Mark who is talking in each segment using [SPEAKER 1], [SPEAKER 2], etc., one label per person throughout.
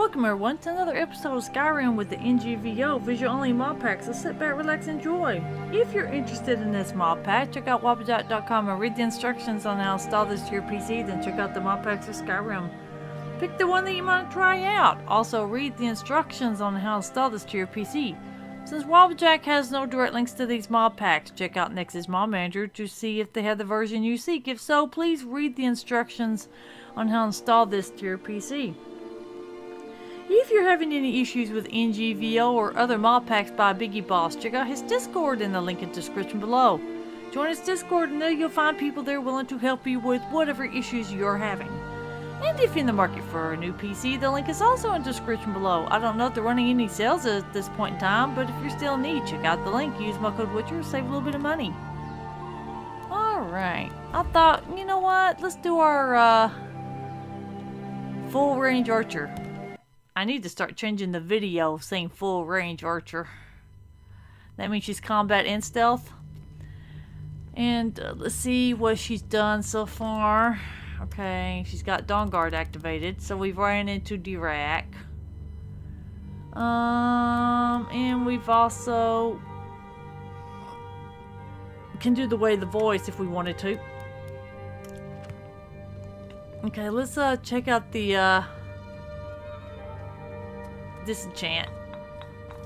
[SPEAKER 1] Welcome everyone to another episode of Skyrim with the NGVO visual only mod pack, so sit back, relax, enjoy. If you're interested in this mod pack, check out Wabbajack.com and read the instructions on how to install this to your PC, then check out the mod packs of Skyrim. Pick the one that you want to try out. Also read the instructions on how to install this to your PC. Since Wabbajack has no direct links to these mod packs, check out Nexus Mod Manager to see if they have the version you seek. If so, please read the instructions on how to install this to your PC. If you're having any issues with NGVO or other mod packs by Biggie Boss, check out his Discord in the link in the description below. Join his Discord and there you'll find people there willing to help you with whatever issues you're having. And if you're in the market for a new PC, the link is also in the description below. I don't know if they're running any sales at this point in time, but if you're still in need, check out the link. Use my code Witcher, save a little bit of money. Alright, I thought, you know what, let's do our full range archer. I need to start changing the video saying full range archer. That means she's combat and stealth. And let's see what she's done so far. Okay, she's got Dawn Guard activated, so we've ran into D-Rack. And we've also can do the way of the voice if we wanted to. Okay, let's check out the disenchant,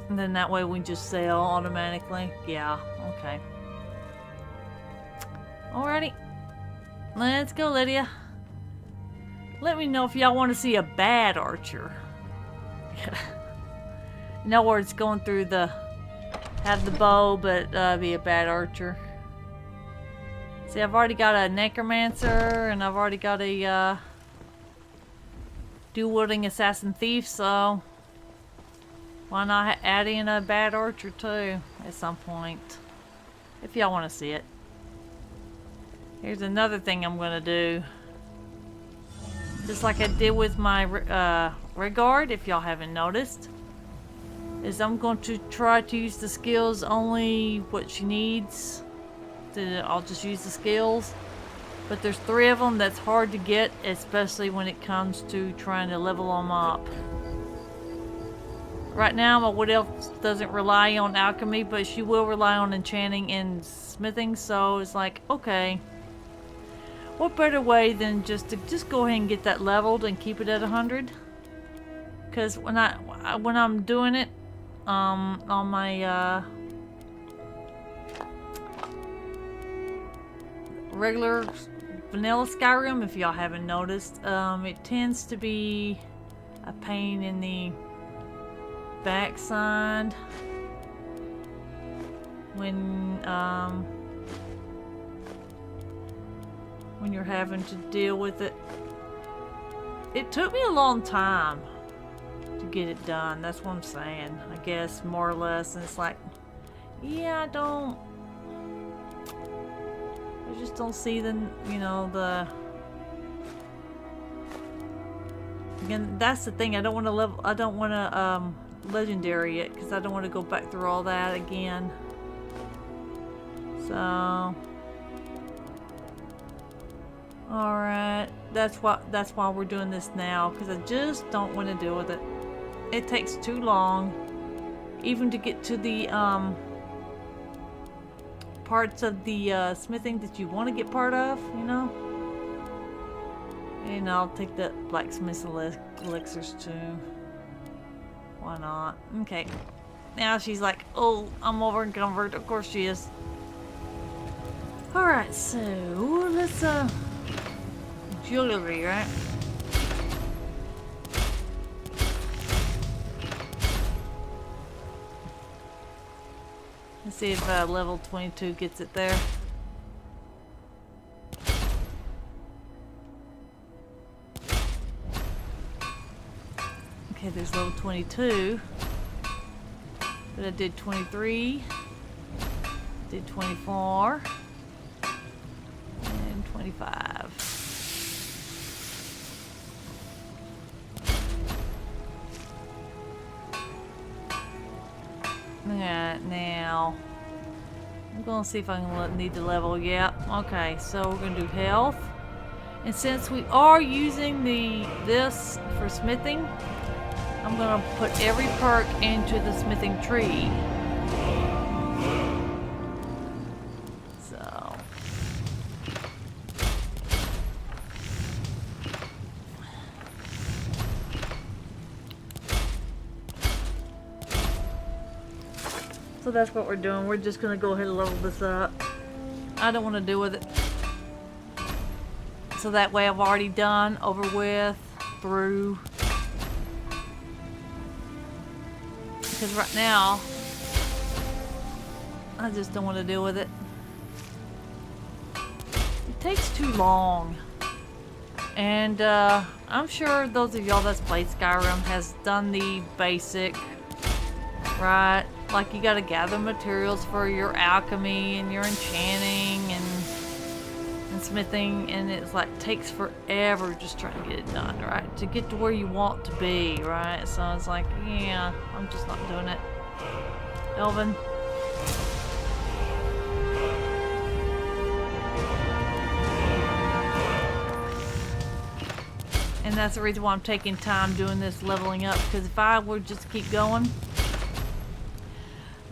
[SPEAKER 1] and then that way we can just sell automatically. Yeah, okay. Alrighty, let's go, Lydia. Let me know if y'all want to see a bad archer. In other words, going through the have the bow, but be a bad archer. See, I've already got a necromancer, and I've already got a dual-wielding assassin thief, so why not add in a bad archer too at some point, if y'all want to see it. Here's another thing I'm going to do. Just like I did with my Regard, if y'all haven't noticed, is I'm going to try to use the skills only what she needs. I'll just use the skills. But there's 3 of them that's hard to get, especially when it comes to trying to level them up. Right now, my Wood Elf doesn't rely on alchemy, but she will rely on enchanting and smithing, so it's like, okay. What better way than just to go ahead and get that leveled and keep it at 100? Because when I'm doing it on my regular vanilla Skyrim, if y'all haven't noticed, it tends to be a pain in the backside when you're having to deal with it. It took me a long time to get it done. That's what I'm saying. I guess more or less. And it's like, yeah, I just don't see the, you know, the. Again, that's the thing. I don't want to level. I don't want to legendary it because I don't want to go back through all that again. So. Alright, that's why we're doing this now, because I just don't want to deal with it. It takes too long, even to get to the parts of the smithing that you want to get part of, you know. And I'll take the blacksmith elixirs too. Why not? Okay. Now she's like, oh, I'm over encumbered. Of course she is. Alright, so let's jewelry, right? Let's see if level 22 gets it there. Okay, there's level 22. But I did 23. Did 24. And 25. Yeah, now I'm gonna see if I can need to level. Yeah, okay, so we're gonna do health, and since we are using this for smithing, I'm gonna put every perk into the smithing tree. So that's what we're doing. We're just gonna go ahead and level this up. I don't want to deal with it. So that way I've already done, over with, through. Because right now, I just don't want to deal with it. It takes too long. And I'm sure those of y'all that's played Skyrim has done the basic, right? Like you gotta gather materials for your alchemy and your enchanting and smithing, and it's like takes forever just trying to get it done, right? To get to where you want to be, right? So it's like, yeah, I'm just not doing it. Elvin. And that's the reason why I'm taking time doing this leveling up, because if I would just keep going,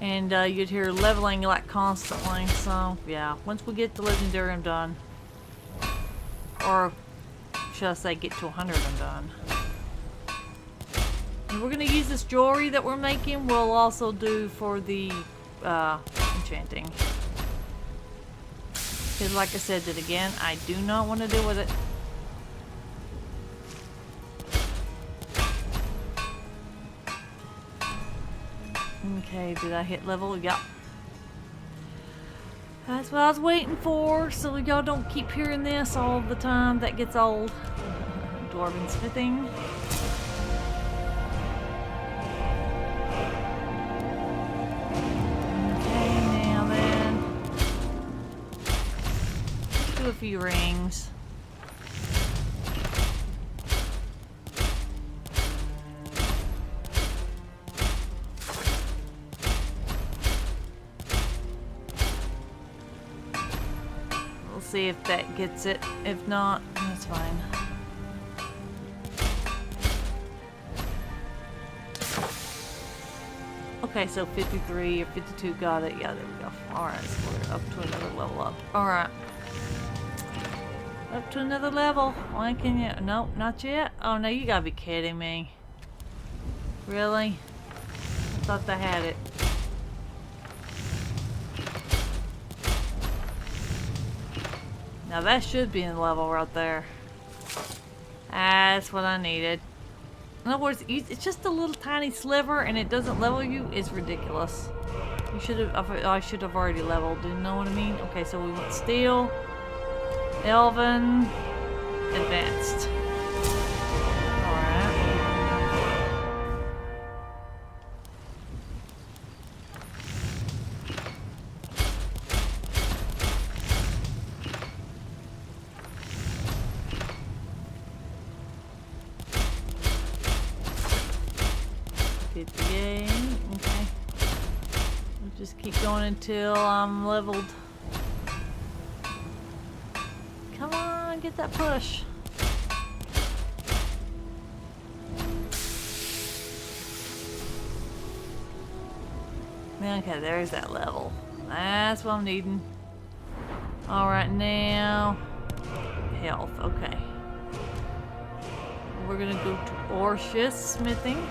[SPEAKER 1] and you'd hear leveling like constantly. So yeah, once we get to legendary, I'm done. Or should I say get to 100, I'm done. And we're gonna use this jewelry that we're making. We'll also do for the enchanting. Because like I said it again, I do not want to deal with it. Okay, did I hit level? Yep. That's what I was waiting for, so y'all don't keep hearing this all the time. That gets old. Dwarven smithing. Okay, now then. Let's do a few rings. See if that gets it. If not, that's fine. Okay, so 53 or 52 got it. Yeah, there we go. Alright, so we're up to another level up. Alright. Up to another level. Why can you? Nope, not yet. Oh no, you gotta be kidding me. Really? I thought they had it. Now that should be in the level right there. That's what I needed. In other words, it's just a little tiny sliver and it doesn't level you. It's ridiculous. You should have. I should have already leveled. Do you know what I mean? Okay, so we went steel, Elven, advanced. Okay. We'll just keep going until I'm leveled. Come on, get that push. Okay, there's that level. That's what I'm needing. Alright, now health. Okay. We're gonna go to Orcious smithing.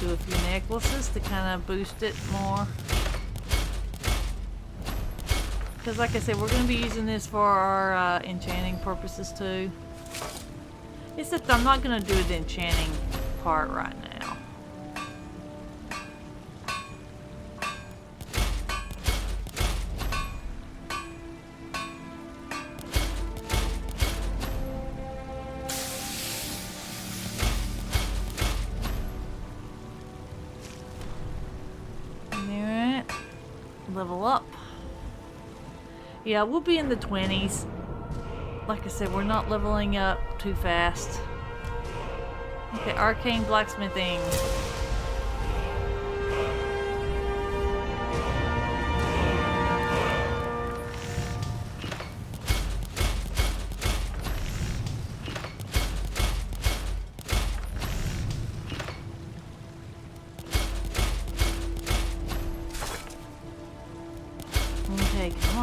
[SPEAKER 1] Do a few necklaces to kind of boost it more, because like I said, we're going to be using this for our enchanting purposes too. It's just I'm not going to do the enchanting part right now. Level up. Yeah, we'll be in the 20s. Like I said, we're not leveling up too fast. Okay, arcane blacksmithing.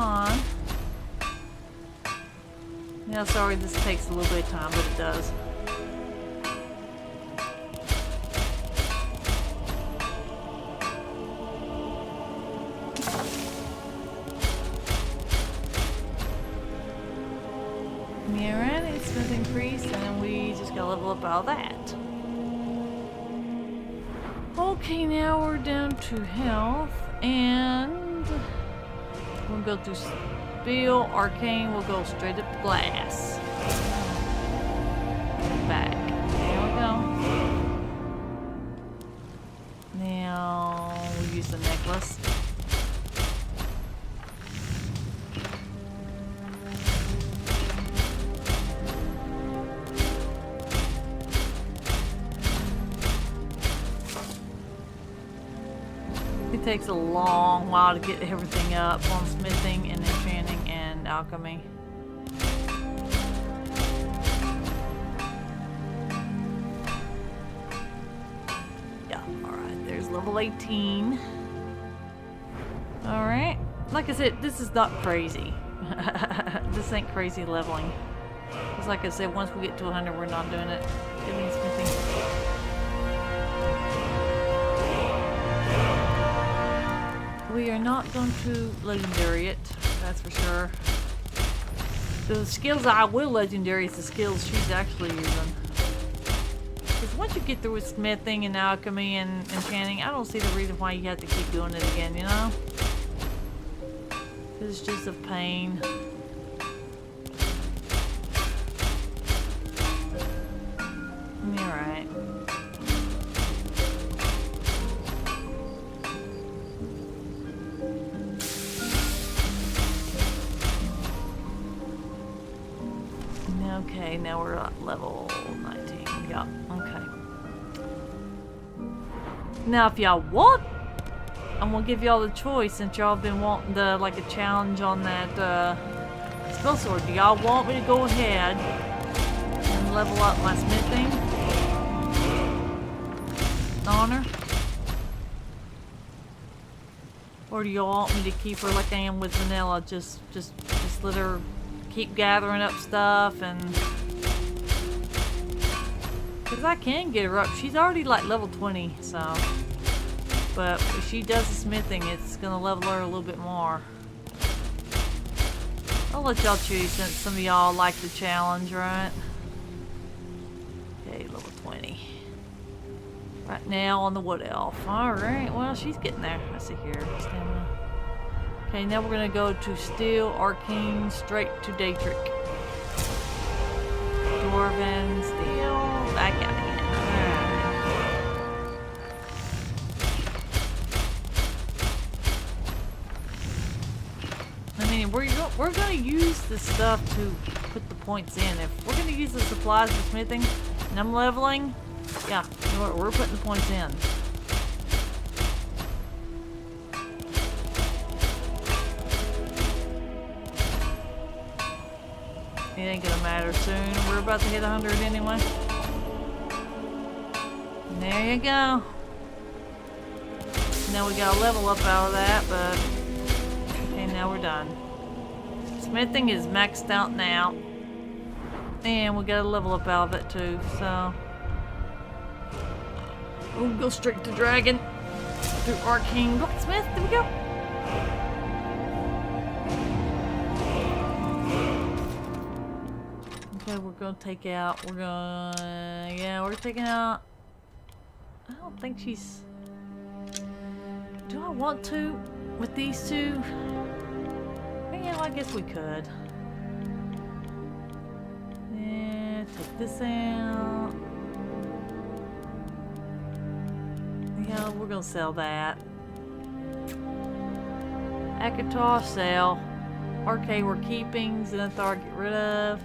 [SPEAKER 1] on. Yeah, sorry, this takes a little bit of time, but it does. Alright, it's been increased, and then we just gotta level up all that. Okay, now we're down to health, and we'll go through Steel, Arcane, we'll go straight up to Glass. Back. There we go. Now, we'll use the necklace. It takes a long while to get everything up on smithing and enchanting and alchemy. Yeah, alright, there's level 18. Alright, like I said, this is not crazy. This ain't crazy leveling. Because like I said, once we get to 100, we're not doing it. It means smithing. We are not going to legendary it, that's for sure. The skills I will legendary is the skills she's actually using. Because once you get through with smithing and alchemy and enchanting, I don't see the reason why you have to keep doing it again, you know? It's just a pain. Alright. Okay, now we're at level 19. Yeah, okay. Now, if y'all want, I'm gonna give y'all the choice since y'all been wanting the like a challenge on that spell sword. Do y'all want me to go ahead and level up my smithing honor, or do y'all want me to keep her like I am with vanilla? Just let her keep gathering up stuff, and because I can get her up. She's already like level 20, so. But if she does the smithing, it's gonna level her a little bit more. I'll let y'all choose since some of y'all like the challenge, right? Okay, level 20. Right now on the wood elf. Alright, well, she's getting there. Let's see here. Stamina. Okay, now we're gonna go to Steel, Arcane, straight to Daytrick. Dwarven, Steel, back out again. Alright. I mean, we're gonna use this stuff to put the points in. If we're gonna use the supplies for smithing, and I'm leveling, yeah, you know what, we're putting the points in. It ain't gonna matter soon. We're about to hit 100 anyway. There you go. Now we gotta level up out of that, but okay, now we're done. Smithing is maxed out now. And we gotta level up out of it too, so we'll go straight to Dragon. Through Arcane Blacksmith. There we go. Okay, we're gonna take out, we're taking out, I don't think she's, do I want to with these two? Yeah, I guess we could. Yeah, take this out. Yeah, we're gonna sell that. Akatar, sell. RK, we're keeping. Zenithar, get rid of.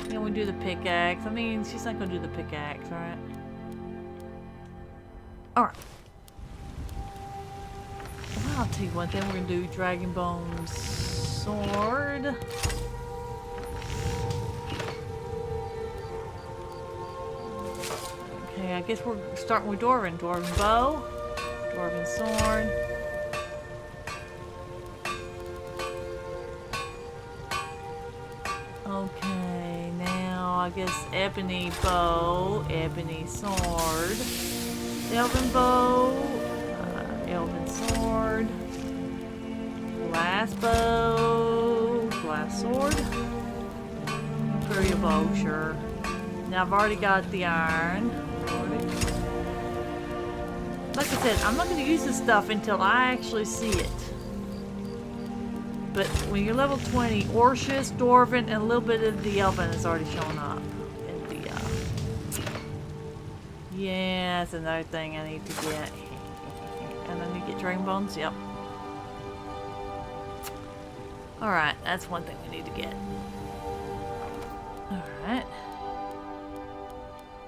[SPEAKER 1] Then we do the pickaxe. I mean, she's not gonna do the pickaxe, right? Alright. Well, I'll tell you what, then we're gonna do Dragon Bone Sword. Okay, I guess we're starting with Dwarven. Dwarven Bow. Dwarven Sword. guess ebony bow, ebony sword, elven bow, elven sword, glass bow, glass sword, imperial bow, sure. Now I've already got the iron. Like I said, I'm not going to use this stuff until I actually see it. But when you're level 20, Orcish, Dwarven, and a little bit of the Elven is already showing up. And the, yeah, that's another thing I need to get. And I need to get Dragon Bones, yep. Alright, that's one thing we need to get. Alright.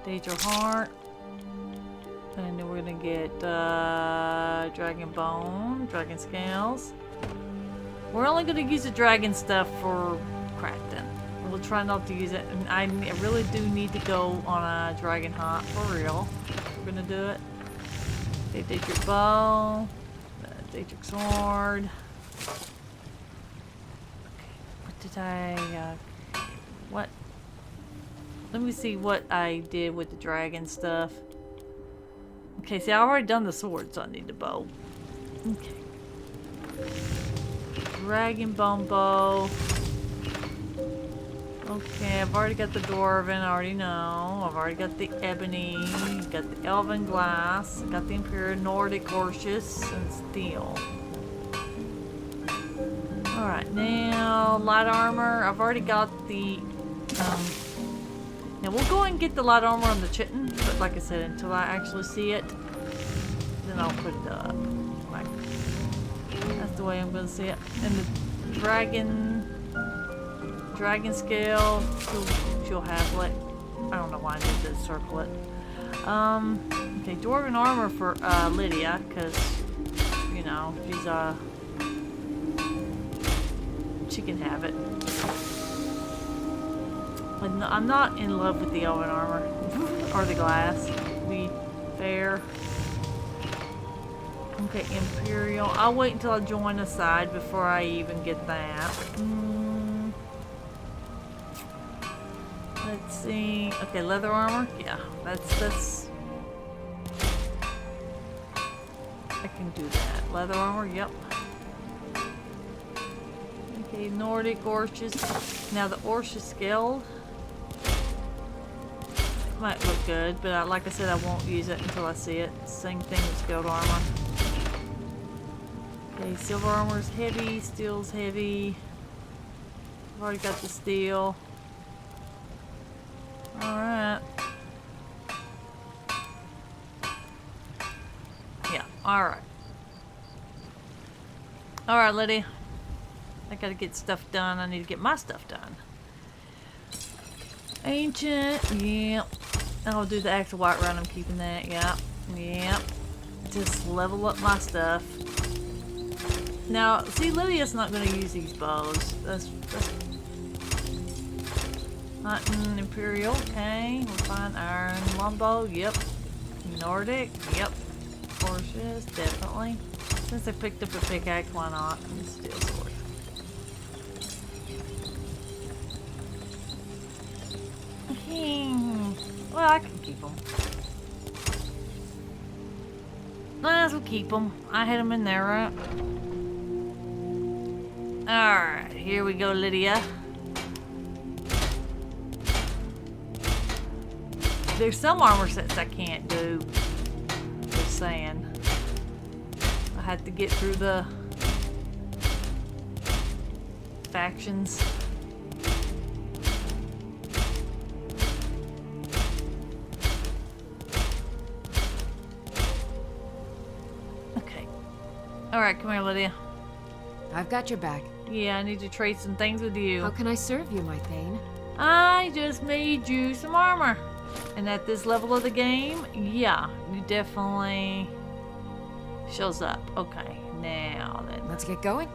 [SPEAKER 1] Daedral Heart. And then we're gonna get Dragon Bone, Dragon Scales. We're only gonna use the dragon stuff for crafting. We'll try not to use it. And I really do need to go on a dragon hunt for real. We're gonna do it. Okay, Daedric Bow, Daedric Sword. Okay, what did I? What? Let me see what I did with the dragon stuff. Okay, see, I've already done the sword, so I need the bow. Okay. Dragon Bone Bow. Okay, I've already got the Dwarven, I already know. I've already got the Ebony, got the Elven Glass, got the Imperial Nordic Orcish, and Steel. Alright, now, light armor. I've already got the, now we'll go and get the light armor on the chitin, but like I said, until I actually see it, then I'll put it up. Like, that's the way I'm going to see it. And the dragon scale, she'll have like, I don't know why I did this, circle it. Okay, Dwarven armor for Lydia, because, you know, she can have it. But no, I'm not in love with the Elven armor. Or the glass. To be fair. Okay, Imperial. I'll wait until I join the side before I even get that. Let's see. Okay, leather armor. Yeah, that's. I can do that. Leather armor. Yep. Okay, Nordic Orcish. Now the Orcish scale might look good, but like I said, I won't use it until I see it. Same thing with scaled armor. Okay, silver armor's heavy, steel's heavy. I've already got the steel. Alright. Yeah, alright. Alright, Lydia. I gotta get stuff done. I need to get my stuff done. Ancient, yeah. I'll do the active white run. I'm keeping that, yeah. Yeah. Just level up my stuff. Now, see, Lydia's not going to use these bows. That's Hunting, Imperial, okay. We'll find Iron, Longbow, yep. Nordic, yep. Orcish, definitely. Since I picked up a pickaxe, why not? And steel sword. Well, I can keep them. Might as well keep them. I had them in there, right? Alright, here we go, Lydia. There's some armor sets I can't do. Just saying. I had to get through the factions. Alright, come here, Lydia.
[SPEAKER 2] I've got your back.
[SPEAKER 1] Yeah, I need to trade some things with you.
[SPEAKER 2] How can I serve you, my Thane?
[SPEAKER 1] I just made you some armor. And at this level of the game, yeah, you definitely shows up. Okay, now then.
[SPEAKER 2] Let's get going.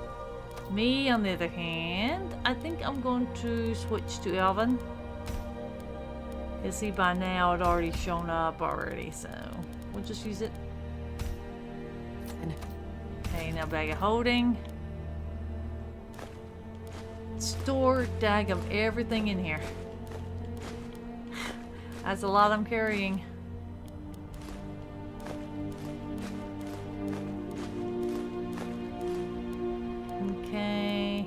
[SPEAKER 1] Me, on the other hand, I think I'm going to switch to Elven. You see, by now it already shown up already, so we'll just use it. Okay, now bag of holding. Store dag of everything in here. That's a lot I'm carrying. Okay.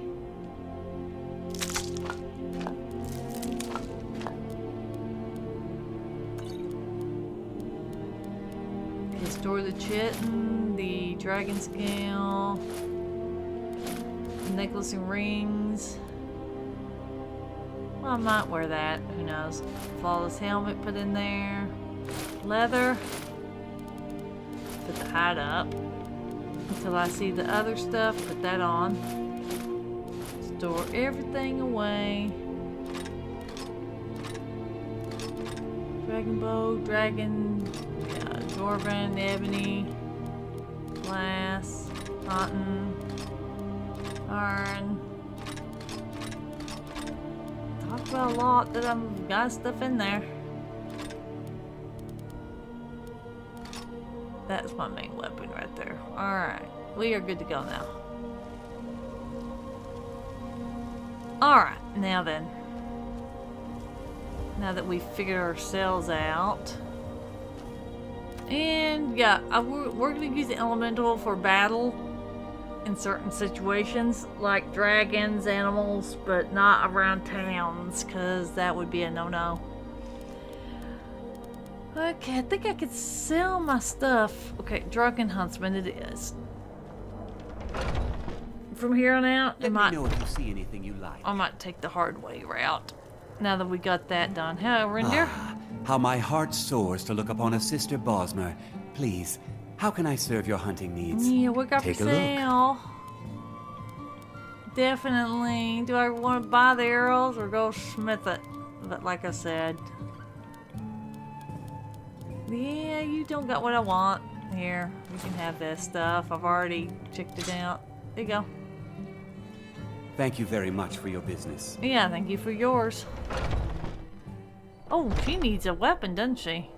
[SPEAKER 1] Okay, store the chitin, the dragon scale, the necklace and rings. Well, I might wear that. Who knows? Flawless helmet put in there. Leather. Put the hide up. Until I see the other stuff, put that on. Store everything away. Dragon bow, dragon, dwarven, ebony, glass, cotton, iron. Talked about a lot that I've got stuff in there. That's my main weapon right there. Alright, we are good to go now. Alright, now then. Now that we've figured ourselves out. And yeah, we're going to use the elemental for battle in certain situations, like dragons, animals, but not around towns, because that would be a no-no. Okay, I think I could sell my stuff. Okay, Drunken Huntsman it is. From here on out,
[SPEAKER 3] Let me know if you see anything you like.
[SPEAKER 1] I might take the hard way route. Now that we got that done. Hello, Reindeer.
[SPEAKER 3] How my heart soars to look upon a sister Bosmer. Please, how can I serve your hunting needs?
[SPEAKER 1] Yeah, we got for
[SPEAKER 3] Take a look.
[SPEAKER 1] sale. Definitely. Do I want to buy the arrows or go smith it? But like I said. Yeah, you don't got what I want. Here, you can have this stuff. I've already checked it out. There you go.
[SPEAKER 3] Thank you very much for your business.
[SPEAKER 1] Yeah, thank you for yours. Oh, she needs a weapon, doesn't she?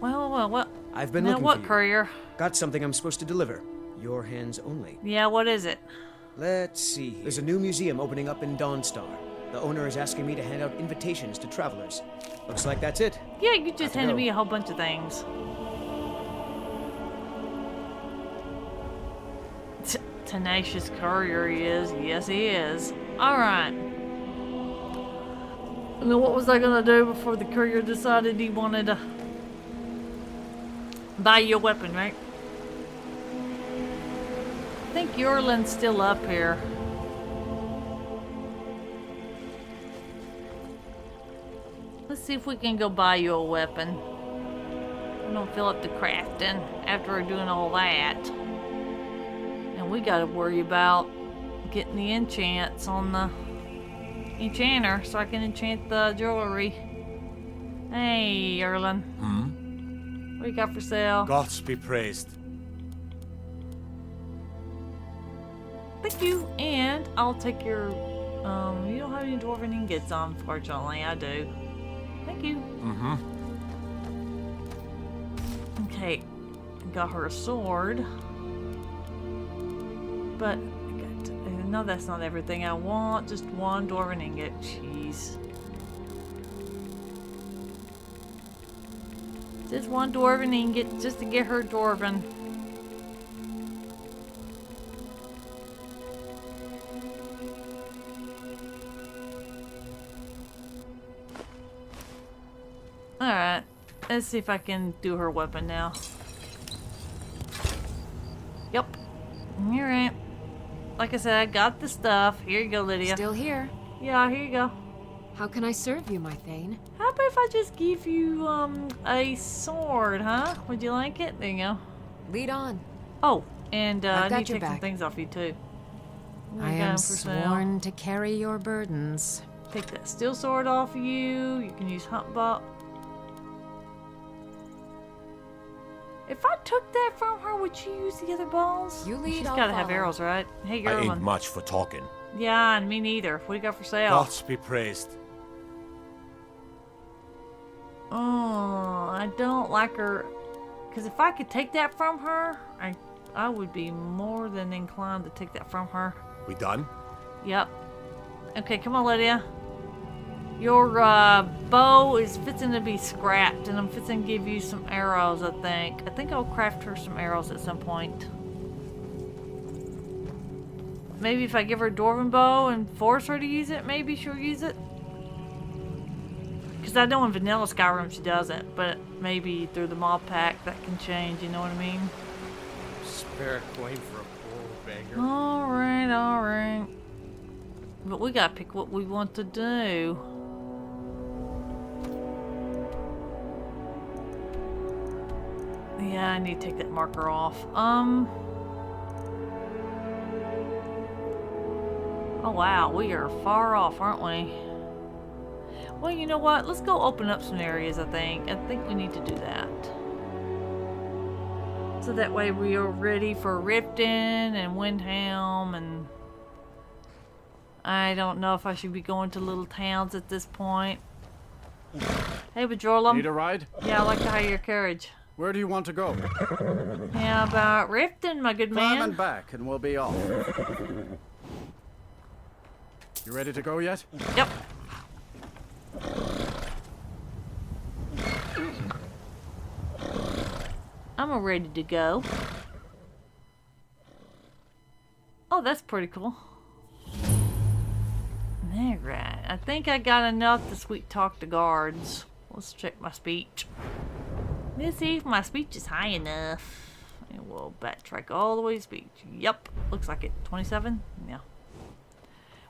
[SPEAKER 1] Well.
[SPEAKER 4] I've been
[SPEAKER 1] now
[SPEAKER 4] looking
[SPEAKER 1] what,
[SPEAKER 4] for you.
[SPEAKER 1] courier?
[SPEAKER 4] Got something I'm supposed to deliver. Your hands only.
[SPEAKER 1] Yeah, what is it?
[SPEAKER 4] Let's see. There's a new museum opening up in Dawnstar. The owner is asking me to hand out invitations to travelers. Looks like that's it.
[SPEAKER 1] Yeah, you just
[SPEAKER 4] to
[SPEAKER 1] handed
[SPEAKER 4] go.
[SPEAKER 1] me a whole bunch of things. Tenacious courier he is. Yes, he is. Alright. Now, what was I gonna do before the courier decided he wanted to buy you a weapon, right? I think Yorland's still up here. Let's see if we can go buy you a weapon. We don't fill up the crafting after we're doing all that. And we gotta worry about getting the enchants on the enchanter so I can enchant the jewelry. Hey, Erlen. What you got for sale?
[SPEAKER 5] Gods be praised.
[SPEAKER 1] Thank you. And I'll take your, you don't have any dwarven ingots, unfortunately. I do. Thank you. Okay. Got her a sword. But, no, that's not everything I want. Just one dwarven ingot. Jeez. Just one dwarven ingot, just to get her dwarven. Alright. Let's see if I can do her weapon now. Yep. Alright. Like I said, I got the stuff. Here you go, Lydia.
[SPEAKER 2] Still here.
[SPEAKER 1] Yeah, here you go.
[SPEAKER 2] How can I serve you, my Thane?
[SPEAKER 1] How about if I just give you, a sword, huh? Would you like it? There you go.
[SPEAKER 2] Lead on.
[SPEAKER 1] Oh, and, I
[SPEAKER 2] I've got
[SPEAKER 1] need to
[SPEAKER 2] your
[SPEAKER 1] take some
[SPEAKER 2] back.
[SPEAKER 1] things off you, too. What
[SPEAKER 2] I
[SPEAKER 1] you got
[SPEAKER 2] am
[SPEAKER 1] for sale?
[SPEAKER 2] sworn to carry your burdens.
[SPEAKER 1] Take that steel sword off of you. You can use hunt bot. If I took that from her, would she use the other balls?
[SPEAKER 2] You lead,
[SPEAKER 1] She's
[SPEAKER 2] I'll
[SPEAKER 1] gotta have
[SPEAKER 2] follow.
[SPEAKER 1] arrows, right? Hey,
[SPEAKER 5] I ain't
[SPEAKER 1] Gerlin.
[SPEAKER 5] much for talking.
[SPEAKER 1] Yeah, and me neither. What do you got for sale?
[SPEAKER 5] Gods be praised.
[SPEAKER 1] Oh, I don't like her. Because if I could take that from her, I would be more than inclined to take that from her.
[SPEAKER 5] We done?
[SPEAKER 1] Yep. Okay, come on, Lydia. Your bow is fixing to be scrapped, and I'm fixing to give you some arrows, I think. I think I'll craft her some arrows at some point. Maybe if I give her a dwarven bow and force her to use it, maybe she'll use it. Because I know in vanilla Skyrim she doesn't, but maybe through the mod pack that can change, you know what I mean?
[SPEAKER 6] Spare coin for a poor beggar.
[SPEAKER 1] Alright, alright. But we gotta pick what we want to do. Yeah, I need to take that marker off. Oh wow, we are far off, aren't we? Well, you know what? Let's go open up some areas, I think. I think we need to do that. So that way we are ready for Riften and Windhelm, and I don't know if I should be going to little towns at this point. Hey, Bajorlum.
[SPEAKER 7] Need a ride?
[SPEAKER 1] Yeah, I'd like to hire your carriage.
[SPEAKER 7] Where do you want to go?
[SPEAKER 1] How about Riften, my good
[SPEAKER 7] Climb
[SPEAKER 1] man?
[SPEAKER 7] and back, and we'll be off. You ready to go yet?
[SPEAKER 1] Yep. I'm ready to go. Oh, that's pretty cool. Alright, I think I got enough to sweet talk the guards. Let's check my speech. Let's see if my speech is high enough. And we'll backtrack all the way to speech. Yep, looks like it. 27? Yeah.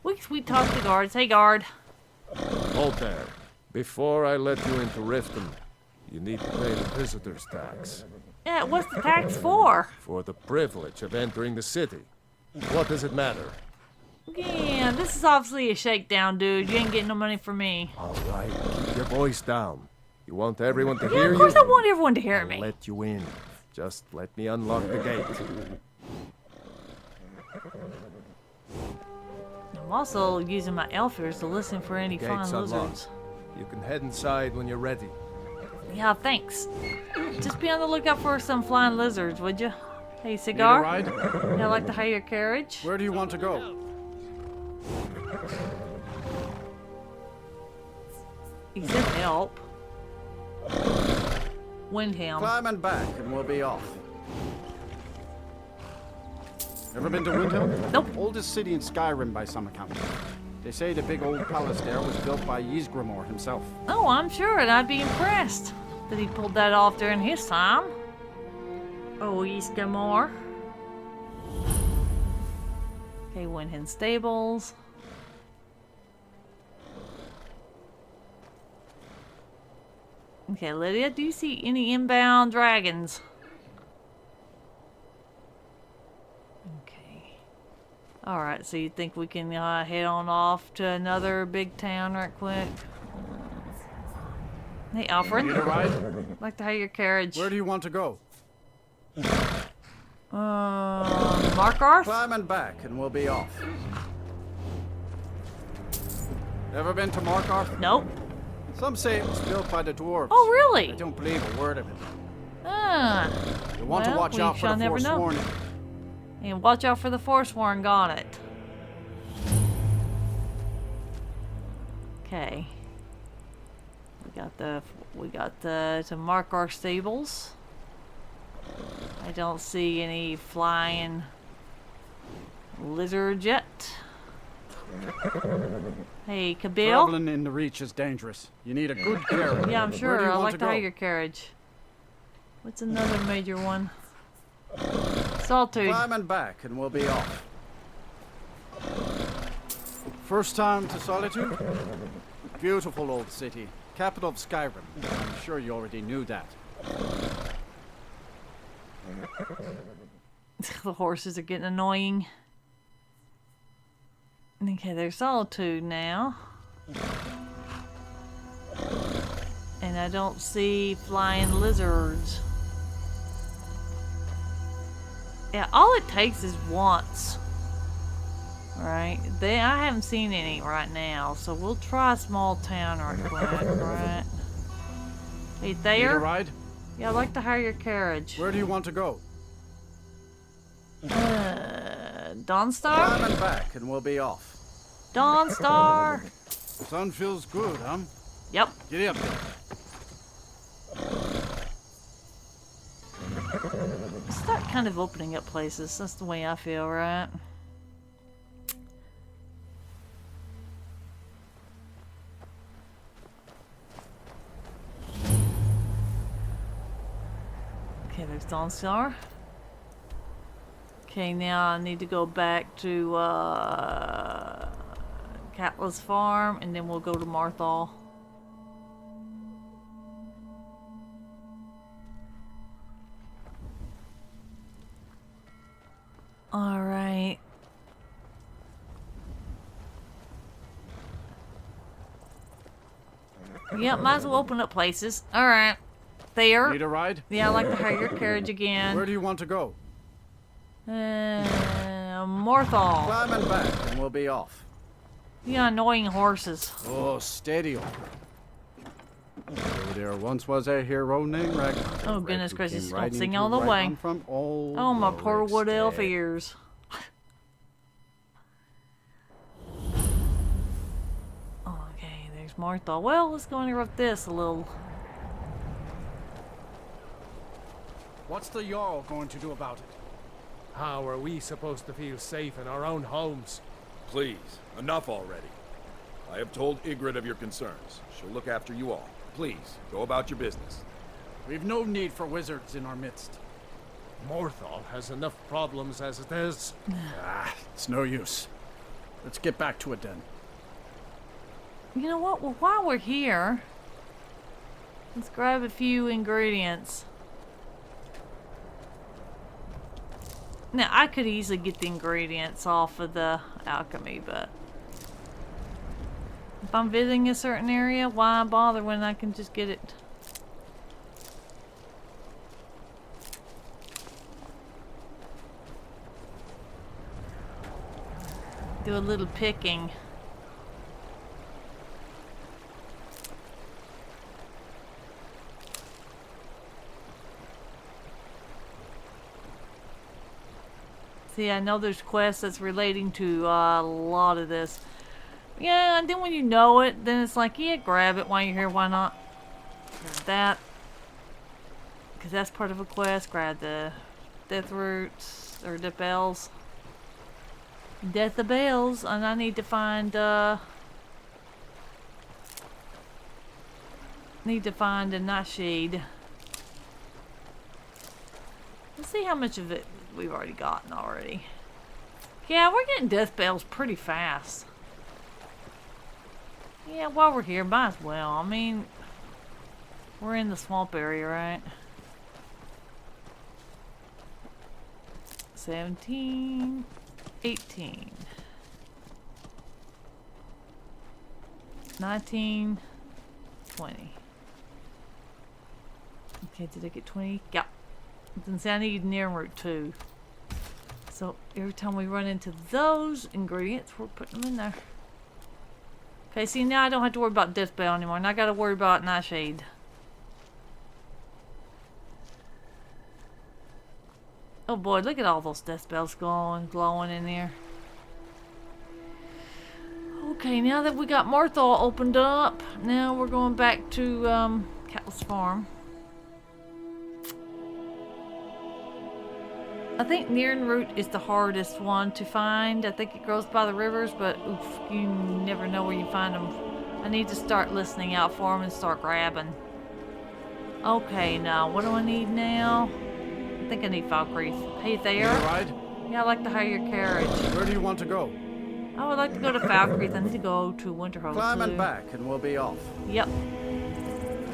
[SPEAKER 1] We can sweet talk the guards. Hey, guard.
[SPEAKER 6] Hold there. Before I let you into Riften, you need to pay the visitor's tax.
[SPEAKER 1] Yeah, what's the tax for?
[SPEAKER 6] For the privilege of entering the city. What does it matter?
[SPEAKER 1] Yeah, this is obviously a shakedown, dude. You ain't getting no money from me.
[SPEAKER 6] All right, keep your voice down. You want everyone to
[SPEAKER 1] Yeah,
[SPEAKER 6] hear
[SPEAKER 1] of course
[SPEAKER 6] you?
[SPEAKER 1] I want everyone to hear
[SPEAKER 6] I'll
[SPEAKER 1] me.
[SPEAKER 6] let you in. Just let me unlock the gate.
[SPEAKER 1] I'm also using my elf ears to listen for any flying
[SPEAKER 6] Gate's
[SPEAKER 1] lizards.
[SPEAKER 6] unlocked. You can head inside when you're ready.
[SPEAKER 1] Yeah, thanks. Just be on the lookout for some flying lizards, would you? Hey,
[SPEAKER 7] Need a
[SPEAKER 1] cigar?
[SPEAKER 7] ride?
[SPEAKER 1] Yeah, I'd like to hire your carriage.
[SPEAKER 7] Where do you want to go?
[SPEAKER 1] He said help. Windhelm.
[SPEAKER 7] Climb and back, and we'll be off. Ever been to Windhelm?
[SPEAKER 1] Nope.
[SPEAKER 7] Oldest city in Skyrim by some account. They say the big old palace there was built by Ysgramor himself.
[SPEAKER 1] Oh, I'm sure, and I'd be impressed that he pulled that off during his time. Oh, Ysgramor. Okay, Windhelm Stables. Okay, Lydia, do you see any inbound dragons? Okay. Alright, so you think we can head on off to another big town right quick? Hey, Alfred.
[SPEAKER 7] Need a ride?
[SPEAKER 1] I'd like to hire your carriage.
[SPEAKER 7] Where do you want to go?
[SPEAKER 1] Markarth?
[SPEAKER 7] Climb and back, and we'll be off. Ever been to Markarth?
[SPEAKER 1] Nope.
[SPEAKER 7] Some say it was built by the dwarves.
[SPEAKER 1] Oh, really?
[SPEAKER 7] I don't believe a word of it.
[SPEAKER 1] Ah.
[SPEAKER 7] You want to
[SPEAKER 1] Well,
[SPEAKER 7] watch
[SPEAKER 1] we
[SPEAKER 7] out for
[SPEAKER 1] shall
[SPEAKER 7] the
[SPEAKER 1] never know.
[SPEAKER 7] Forsworn.
[SPEAKER 1] And watch out for the Forsworn, got it. Okay. We got the to mark our stables. I don't see any flying lizards yet. Hey, Kabil.
[SPEAKER 7] Traveling in the Reach is dangerous. You need a good carriage.
[SPEAKER 1] Yeah, I'm
[SPEAKER 7] Where
[SPEAKER 1] sure.
[SPEAKER 7] do you
[SPEAKER 1] I'd
[SPEAKER 7] want
[SPEAKER 1] like
[SPEAKER 7] to
[SPEAKER 1] to
[SPEAKER 7] go?
[SPEAKER 1] hire your carriage. What's another major one? Saltude.
[SPEAKER 7] Climb and back, and we'll be off. First time to Solitude? Beautiful old city. Capital of Skyrim. I'm sure you already knew that.
[SPEAKER 1] The horses are getting annoying. Okay, there's Solitude now. And I don't see flying lizards. Yeah, all it takes is once. Right? I haven't seen any right now, so we'll try a small town right quick, right? Hey,
[SPEAKER 7] Need a
[SPEAKER 1] there?
[SPEAKER 7] ride?
[SPEAKER 1] Yeah, I'd like to hire your carriage.
[SPEAKER 7] Where do you want to go?
[SPEAKER 1] Dawnstar?
[SPEAKER 7] Climb and back, and we'll be off.
[SPEAKER 1] Dawnstar!
[SPEAKER 7] Sun feels good, huh?
[SPEAKER 1] Yep.
[SPEAKER 7] Giddy up there.
[SPEAKER 1] Start kind of opening up places. That's the way I feel, right? Okay, there's Dawnstar. Okay, now I need to go back to Catless Farm, and then we'll go to Marthal. Alright. Yep, might as well open up places. Alright. There.
[SPEAKER 7] Need a ride?
[SPEAKER 1] Yeah, I'd like to hire your carriage again.
[SPEAKER 7] Where do you want to go?
[SPEAKER 1] Morthal.
[SPEAKER 7] Climb and back, and we'll be off.
[SPEAKER 1] Yeah, annoying horses.
[SPEAKER 7] Oh, steady on. There once was a hero named Ragnar.
[SPEAKER 1] Oh, goodness
[SPEAKER 7] who
[SPEAKER 1] gracious,
[SPEAKER 7] came
[SPEAKER 1] don't
[SPEAKER 7] riding
[SPEAKER 1] sing
[SPEAKER 7] to
[SPEAKER 1] all the
[SPEAKER 7] right
[SPEAKER 1] way.
[SPEAKER 7] on from old
[SPEAKER 1] Oh, my poor wood elf
[SPEAKER 7] Rorikstead.
[SPEAKER 1] ears. Okay, there's Marthal. Well, let's go interrupt this a little.
[SPEAKER 7] What's the Jarl going to do about it?
[SPEAKER 6] How are we supposed to feel safe in our own homes?
[SPEAKER 8] Please, enough already. I have told Ygritte of your concerns. She'll look after you all. Please, go about your business.
[SPEAKER 7] We've no need for wizards in our midst.
[SPEAKER 6] Morthal has enough problems as it is.
[SPEAKER 7] It's no use. Let's get back to it then.
[SPEAKER 1] You know what? Well, while we're here, let's grab a few ingredients. Now, I could easily get the ingredients off of the alchemy, but if I'm visiting a certain area, why bother when I can just get it? Do a little picking. See, I know there's quests that's relating to a lot of this. Yeah, and then when you know it, then it's like, yeah, grab it while you're here, why not? Grab that. Because that's part of a quest. Grab the death roots, or death bells. Death of bells, and I need to find, a nightshade. Let's see how much of it we've already gotten already. Yeah, we're getting death bells pretty fast. Yeah, while we're here, might as well. I mean, we're in the swamp area, right? 17, 18, 19, 20. Okay, did I get 20? Yeah. Then say I need near root 2. So every time we run into those ingredients, we're putting them in there. Okay, see, now I don't have to worry about death bell anymore, and I gotta worry about nightshade. Oh boy, look at all those death bells glowing in there. Okay, now that we got Marthal opened up, now we're going back to Catless Farm. I think Nearin Root is the hardest one to find. I think it grows by the rivers, but oof, you never know where you find them. I need to start listening out for them and start grabbing. Okay, now what do I need now? I think I need Falkreath. Hey there.
[SPEAKER 7] Need a ride?
[SPEAKER 1] Yeah, I'd like to hire your carriage.
[SPEAKER 7] Where do you want to go?
[SPEAKER 1] I would like to go to Falkreath. I need to go to Winterhold
[SPEAKER 7] Climb
[SPEAKER 1] too.
[SPEAKER 7] and back, and we'll be off.
[SPEAKER 1] Yep.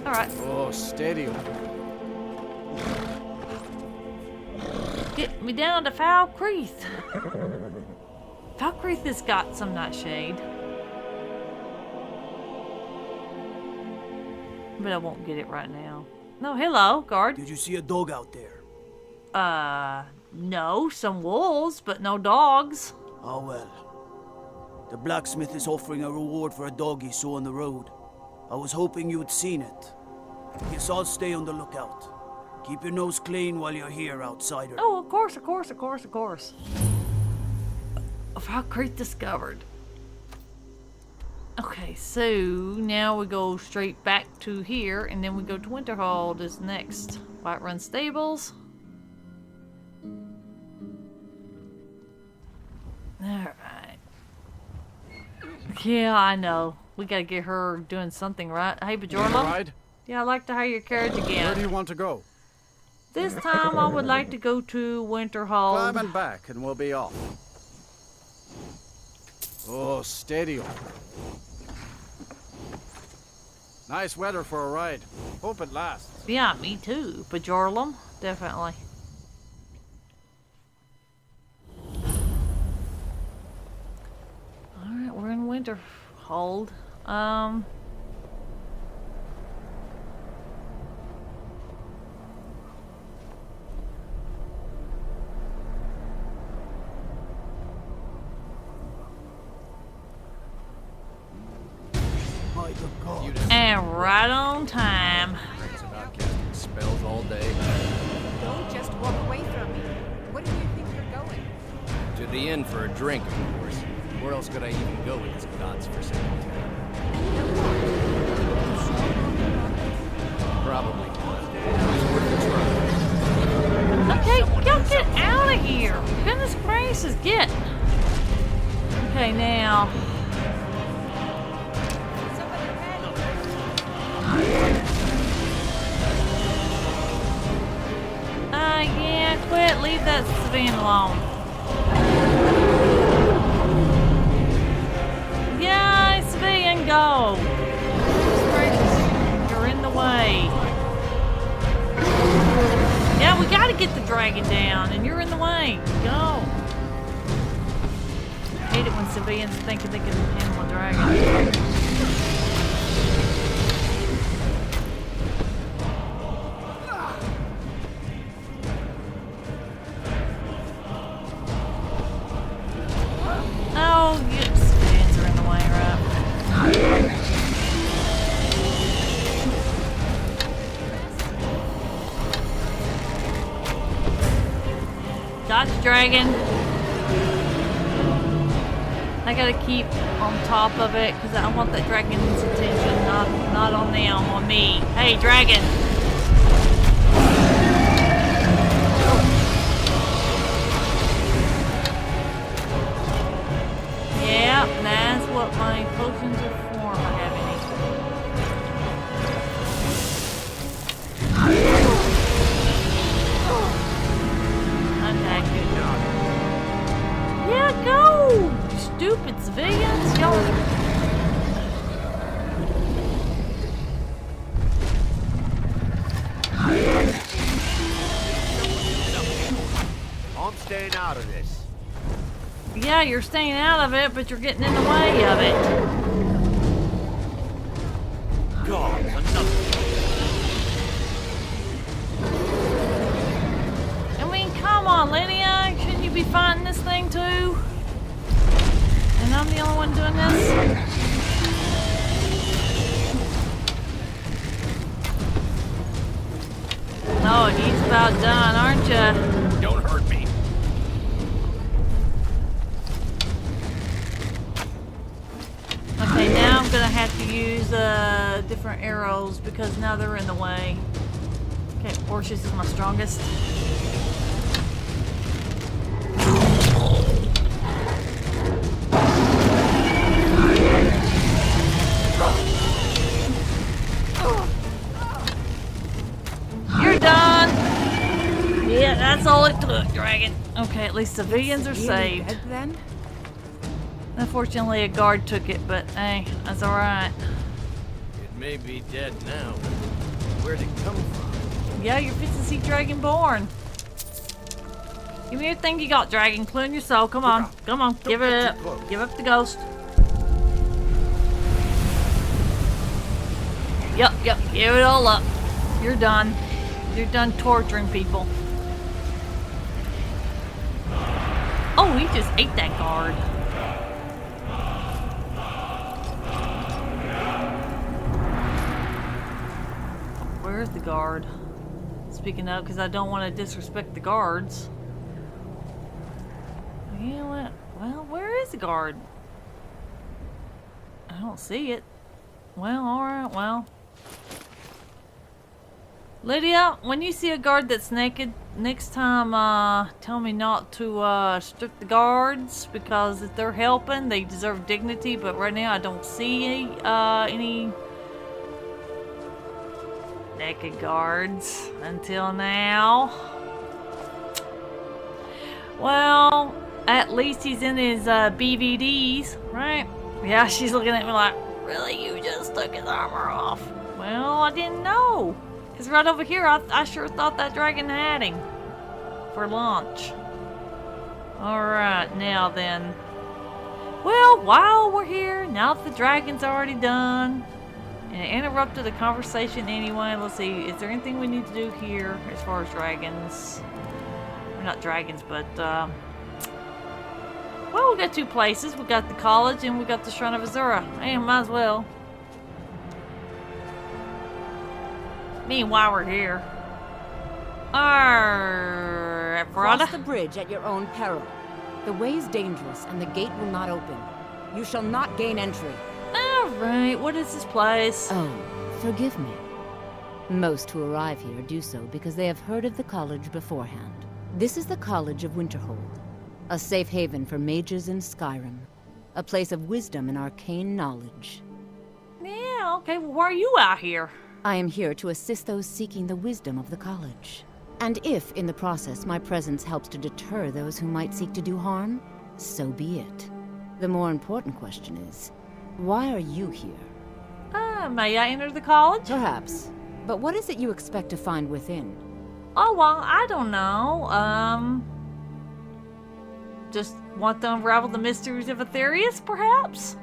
[SPEAKER 1] Alright.
[SPEAKER 7] Oh, steady on.
[SPEAKER 1] Get me down to Falkreath. Falkreath has got some nightshade. But I won't get it right now. No, hello, guard.
[SPEAKER 9] Did you see a dog out there?
[SPEAKER 1] No, some wolves, but no dogs.
[SPEAKER 9] Oh well. The blacksmith is offering a reward for a dog he saw on the road. I was hoping you'd seen it. Guess I'll stay on the lookout. Keep your nose clean while you're here, outsider.
[SPEAKER 1] Oh, of course, of course, of course, of course. Falkreath discovered. Okay, so now we go straight back to here, and then we go to Winterhold is next. Whiterun Stables. Alright. Yeah, I know. We gotta get her doing something, right? Hey, Bajorla?
[SPEAKER 7] Ride?
[SPEAKER 1] Yeah, I'd like to hire your carriage
[SPEAKER 7] Where do
[SPEAKER 1] again.
[SPEAKER 7] you want to go?
[SPEAKER 1] This time I would like to go to Winterhold.
[SPEAKER 7] Climb and back, and we'll be off. Oh, steady on. Nice weather for a ride. Hope it lasts.
[SPEAKER 1] Yeah, me too. Bajorlum, definitely. Alright, we're in Winterhold.
[SPEAKER 9] By the gods.
[SPEAKER 1] And right on time.
[SPEAKER 10] About casting spells all day.
[SPEAKER 2] Don't just walk away from me. Where do you think you're going?
[SPEAKER 10] To the inn for a drink, of course. Where else could I even go with this god's forsaken town? Probably. It's worth a try.
[SPEAKER 1] Okay, y'all get out of here. Goodness gracious, get. Okay, now. Yeah, quit. Leave that civilian alone. Yeah, civilian, go. Goodness gracious, you're in the way. Yeah, we gotta get the dragon down, and you're in the way. Go. I hate it when civilians think they can handle a dragon. Oh, yes, civilians are in the way, right? Gotcha, dragon. I gotta keep on top of it because I want that dragon's attention, not on them, on me. Hey, dragon. Yeah, that's what my potions are for. If I have any. Okay, good job. Yeah, go! You stupid civilians. Y'all.
[SPEAKER 5] I'm staying out of this.
[SPEAKER 1] Yeah, you're staying out of it, but you're getting in the way of it.
[SPEAKER 5] God, enough.
[SPEAKER 1] I mean, come on, Lydia. Shouldn't you be fighting this thing too? And I'm the only one doing this? Oh, he's about done, aren't you?
[SPEAKER 5] Don't hurt me.
[SPEAKER 1] Okay, now I'm gonna have to use different arrows because now they're in the way. Okay, Orshus is my strongest. You're done! Yeah, that's all it took, dragon. Okay, at least civilians are saved.
[SPEAKER 2] Dead, then?
[SPEAKER 1] Unfortunately, a guard took it, but hey, that's alright.
[SPEAKER 10] It may be dead now. Where'd it come from?
[SPEAKER 1] Yeah, you're fit to see Dragonborn. Give me everything you got, Dragon, including your soul. Come on, come on, give it up. Give up the ghost. Yep, give it all up. You're done. You're done torturing people. Oh, he just ate that guard. Where's the guard? Speaking of, because I don't want to disrespect the guards. You know what? Well, where is the guard? don't see it. Well, alright, well. Lydia, when you see a guard that's naked, next time, tell me not to, strip the guards, because if they're helping, they deserve dignity, but right now I don't see, any naked guards until now. Well, at least he's in his, BVDs, right? Yeah, she's looking at me like, really? You just took his armor off? Well, I didn't know. Because right over here, I sure thought that dragon had him. For launch. Alright, now then. Well, while we're here, now that the dragon's already done, and it interrupted the conversation anyway, let's see, is there anything we need to do here as far as dragons? Or not dragons, but, well, we got two places. We got the college and we got the Shrine of Azura. Hey, might as well. Meanwhile, we're here.
[SPEAKER 11] Cross the bridge at your own peril. The way is dangerous and the gate will not open. You shall not gain entry.
[SPEAKER 1] Alright, what is this place?
[SPEAKER 11] Oh, forgive me. Most who arrive here do so because they have heard of the college beforehand. This is the College of Winterhold, a safe haven for mages in Skyrim, a place of wisdom and arcane knowledge.
[SPEAKER 1] Yeah, okay, well, why are you out here?
[SPEAKER 11] I am here to assist those seeking the wisdom of the college. And if, in the process, my presence helps to deter those who might seek to do harm, so be it. The more important question is, why are you here?
[SPEAKER 1] May I enter the college?
[SPEAKER 11] Perhaps. But what is it you expect to find within?
[SPEAKER 1] Oh, well, I don't know. Just want to unravel the mysteries of Aetherius, perhaps?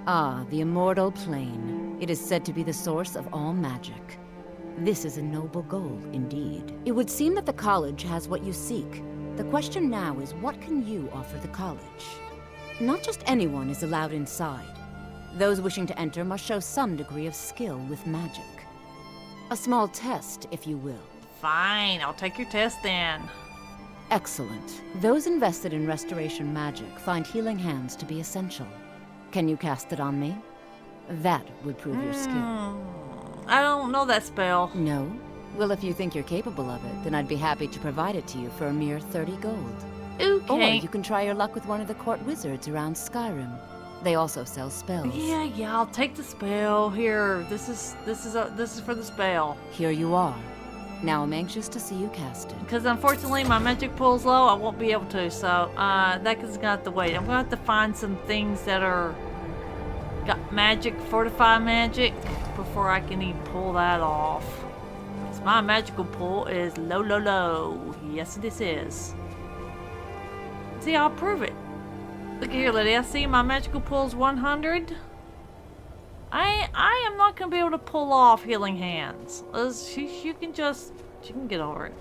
[SPEAKER 11] Ah, the immortal plane. It is said to be the source of all magic. This is a noble goal, indeed. It would seem that the college has what you seek. The question now is, what can you offer the college? Not just anyone is allowed inside. Those wishing to enter must show some degree of skill with magic. A small test, if you will.
[SPEAKER 1] Fine, I'll take your test then.
[SPEAKER 11] Excellent. Those invested in restoration magic find healing hands to be essential. Can you cast it on me? That would prove your skill.
[SPEAKER 1] I don't know that spell.
[SPEAKER 11] No? Well, if you think you're capable of it, then I'd be happy to provide it to you for a mere 30 gold.
[SPEAKER 1] Okay.
[SPEAKER 11] Or you can try your luck with one of the court wizards around Skyrim. They also sell spells.
[SPEAKER 1] Yeah, I'll take the spell. Here, this is for the spell.
[SPEAKER 11] Here you are. Now I'm anxious to see you cast it.
[SPEAKER 1] Because unfortunately my magic pool's low, I won't be able to, so that is gonna have to wait. I'm gonna have to find some things that are got magic, fortify magic, before I can even pull that off. So my magical pool is low. Yes, this is. See, I'll prove it. Look here, Lydia. See, my magical pool's 100. I am not gonna be able to pull off healing hands. You can get over it.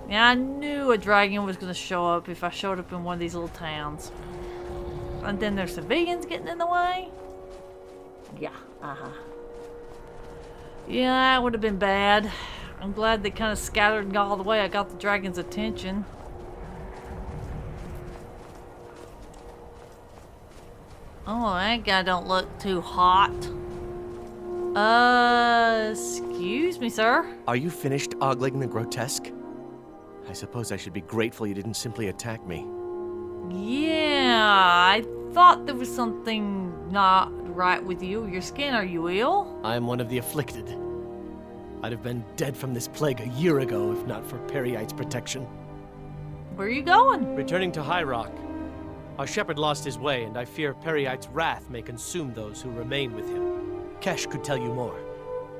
[SPEAKER 1] Yeah, I knew a dragon was gonna show up if I showed up in one of these little towns. And then there's civilians getting in the way. Yeah, yeah, that would have been bad. I'm glad they kind of scattered and got all the way. I got the dragon's attention. Oh, that guy don't look too hot. Excuse me, sir.
[SPEAKER 12] Are you finished ogling the grotesque? I suppose I should be grateful you didn't simply attack me.
[SPEAKER 1] Yeah, I thought there was something not right with you. Your skin, are you ill?
[SPEAKER 12] I am one of the afflicted. I'd have been dead from this plague a year ago if not for Periite's protection.
[SPEAKER 1] Where are you going?
[SPEAKER 12] Returning to High Rock. Our shepherd lost his way, and I fear Periite's wrath may consume those who remain with him. Kesh could tell you more.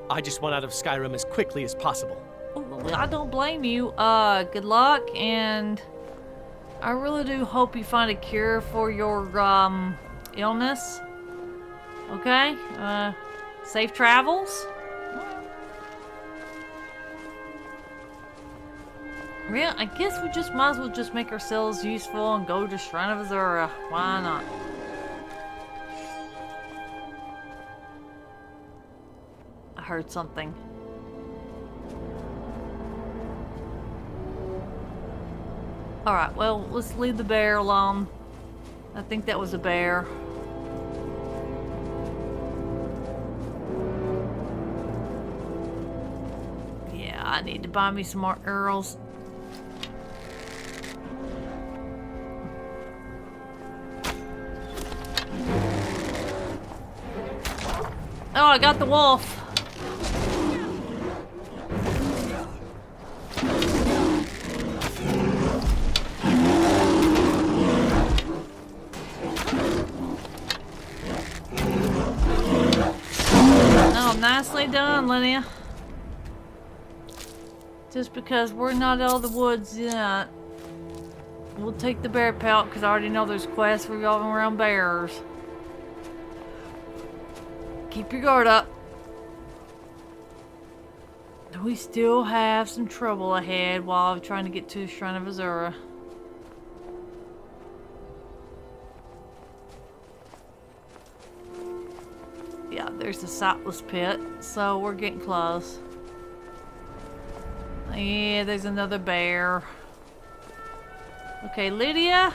[SPEAKER 12] I just want out of Skyrim as quickly as possible.
[SPEAKER 1] Well, I don't blame you. Good luck, and I really do hope you find a cure for your, illness. Okay? Safe travels? Yeah, I guess we just might as well just make ourselves useful and go to Shrine of Azura. Why not? I heard something. Alright, well, let's leave the bear alone. I think that was a bear. I need to buy me some more arrows. Oh, I got the wolf. Oh, nicely done, Linnea. Just because we're not out of the woods yet, we'll take the bear pelt because I already know there's quests revolving around bears. Keep your guard up. We still have some trouble ahead while I'm trying to get to the Shrine of Azura. Yeah, there's the sightless pit, so we're getting close. Yeah, there's another bear. Okay, Lydia.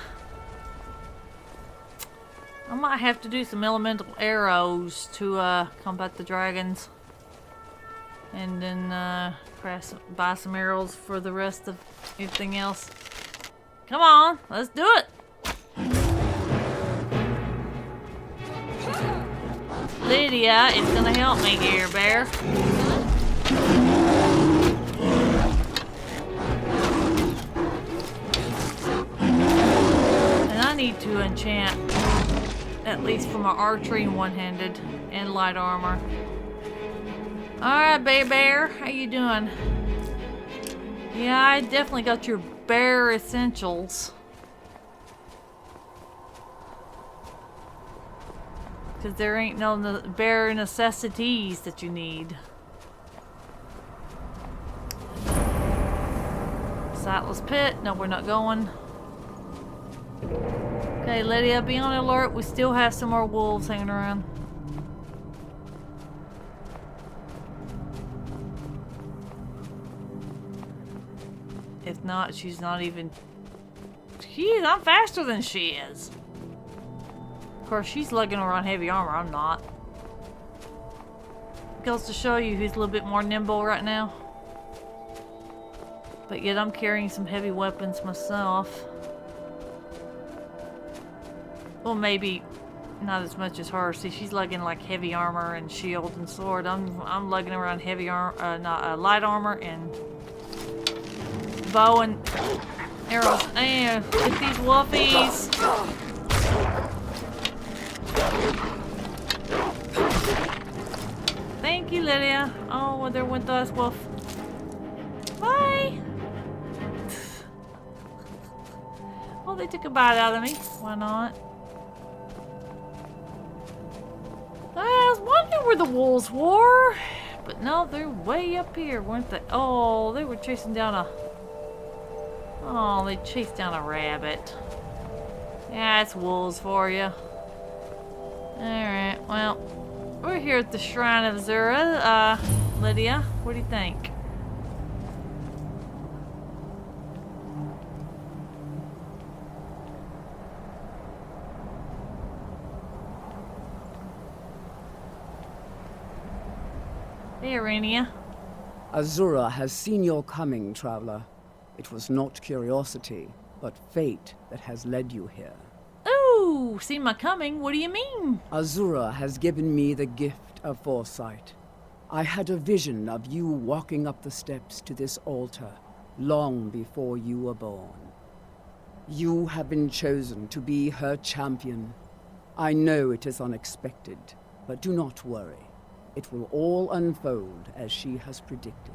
[SPEAKER 1] I might have to do some elemental arrows to combat the dragons. And then buy some arrows for the rest of everything else. Come on, let's do it. Lydia is gonna help me here, bear. And I need to enchant, at least for my archery one-handed and light armor. Alright, bear, how you doing? Yeah, I definitely got your bear essentials. Because there ain't no bear necessities that you need. Sightless pit. No, we're not going. Okay, Lydia, be on alert. We still have some more wolves hanging around. If not, she's not even... I'm faster than she is. Of course, she's lugging around heavy armor. I'm not. Goes to show you who's a little bit more nimble right now. But yet I'm carrying some heavy weapons myself. Well, maybe not as much as her. See, she's lugging like heavy armor and shield and sword. I'm lugging around heavy armor, light armor and bow and arrows. And get these wolfies. Thank you, Lydia. Oh, well, there went the last wolf. Bye. Well, they took a bite out of me. Why not? I was wondering where the wolves were. But no, they're way up here, weren't they? Oh, they were chasing down a... Oh, they chased down a rabbit. Yeah, it's wolves for you. Alright, well, we're here at the Shrine of Azura. Lydia, what do you think? Hey, Arania.
[SPEAKER 13] Azura has seen your coming, traveler. It was not curiosity, but fate that has led you here.
[SPEAKER 1] Ooh, seen my coming? What do you mean?
[SPEAKER 13] Azura has given me the gift of foresight. I had a vision of you walking up the steps to this altar long before you were born. You have been chosen to be her champion. I know it is unexpected, but do not worry. It will all unfold as she has predicted.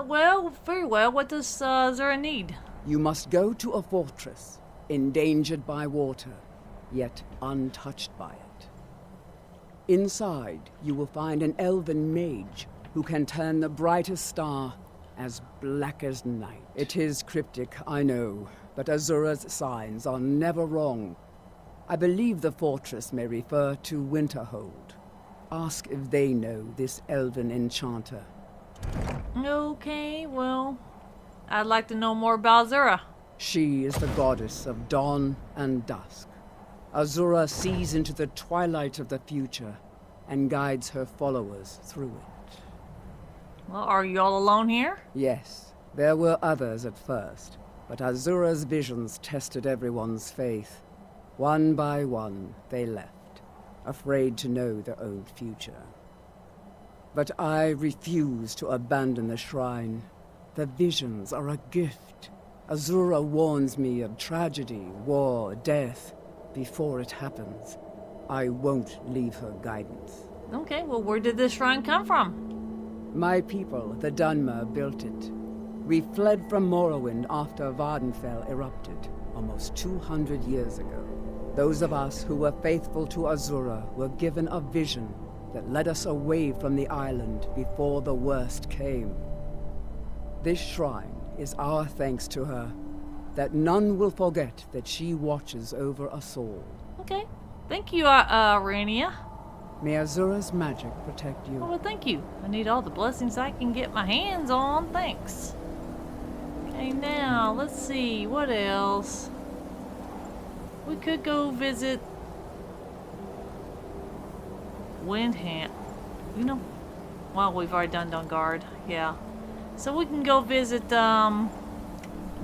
[SPEAKER 1] Well, very well. What does Azura need?
[SPEAKER 13] You must go to a fortress, endangered by water, yet untouched by it. Inside, you will find an elven mage who can turn the brightest star as black as night. It is cryptic, I know, but Azura's signs are never wrong. I believe the fortress may refer to Winterhold. Ask if they know this elven enchanter.
[SPEAKER 1] Okay, well, I'd like to know more about Azura.
[SPEAKER 13] She is the goddess of dawn and dusk. Azura sees into the twilight of the future and guides her followers through it.
[SPEAKER 1] Well, are you all alone here?
[SPEAKER 13] Yes, there were others at first, but Azura's visions tested everyone's faith. One by one, they left, afraid to know their own future. But I refuse to abandon the shrine. The visions are a gift. Azura warns me of tragedy, war, death. Before it happens, I won't leave her guidance.
[SPEAKER 1] Okay, well, where did this shrine come from?
[SPEAKER 13] My people, the Dunmer, built it. We fled from Morrowind after Vardenfell erupted, almost 200 years ago. Those of us who were faithful to Azura were given a vision that led us away from the island before the worst came. This shrine is our thanks to her, that none will forget that she watches over us all.
[SPEAKER 1] Okay. Thank you, Rania.
[SPEAKER 13] May Azura's magic protect you.
[SPEAKER 1] Oh, well, thank you. I need all the blessings I can get my hands on. Thanks. Okay, now, let's see. What else? We could go visit Windham. You know, well, we've already done Dungard. Yeah. So we can go visit, the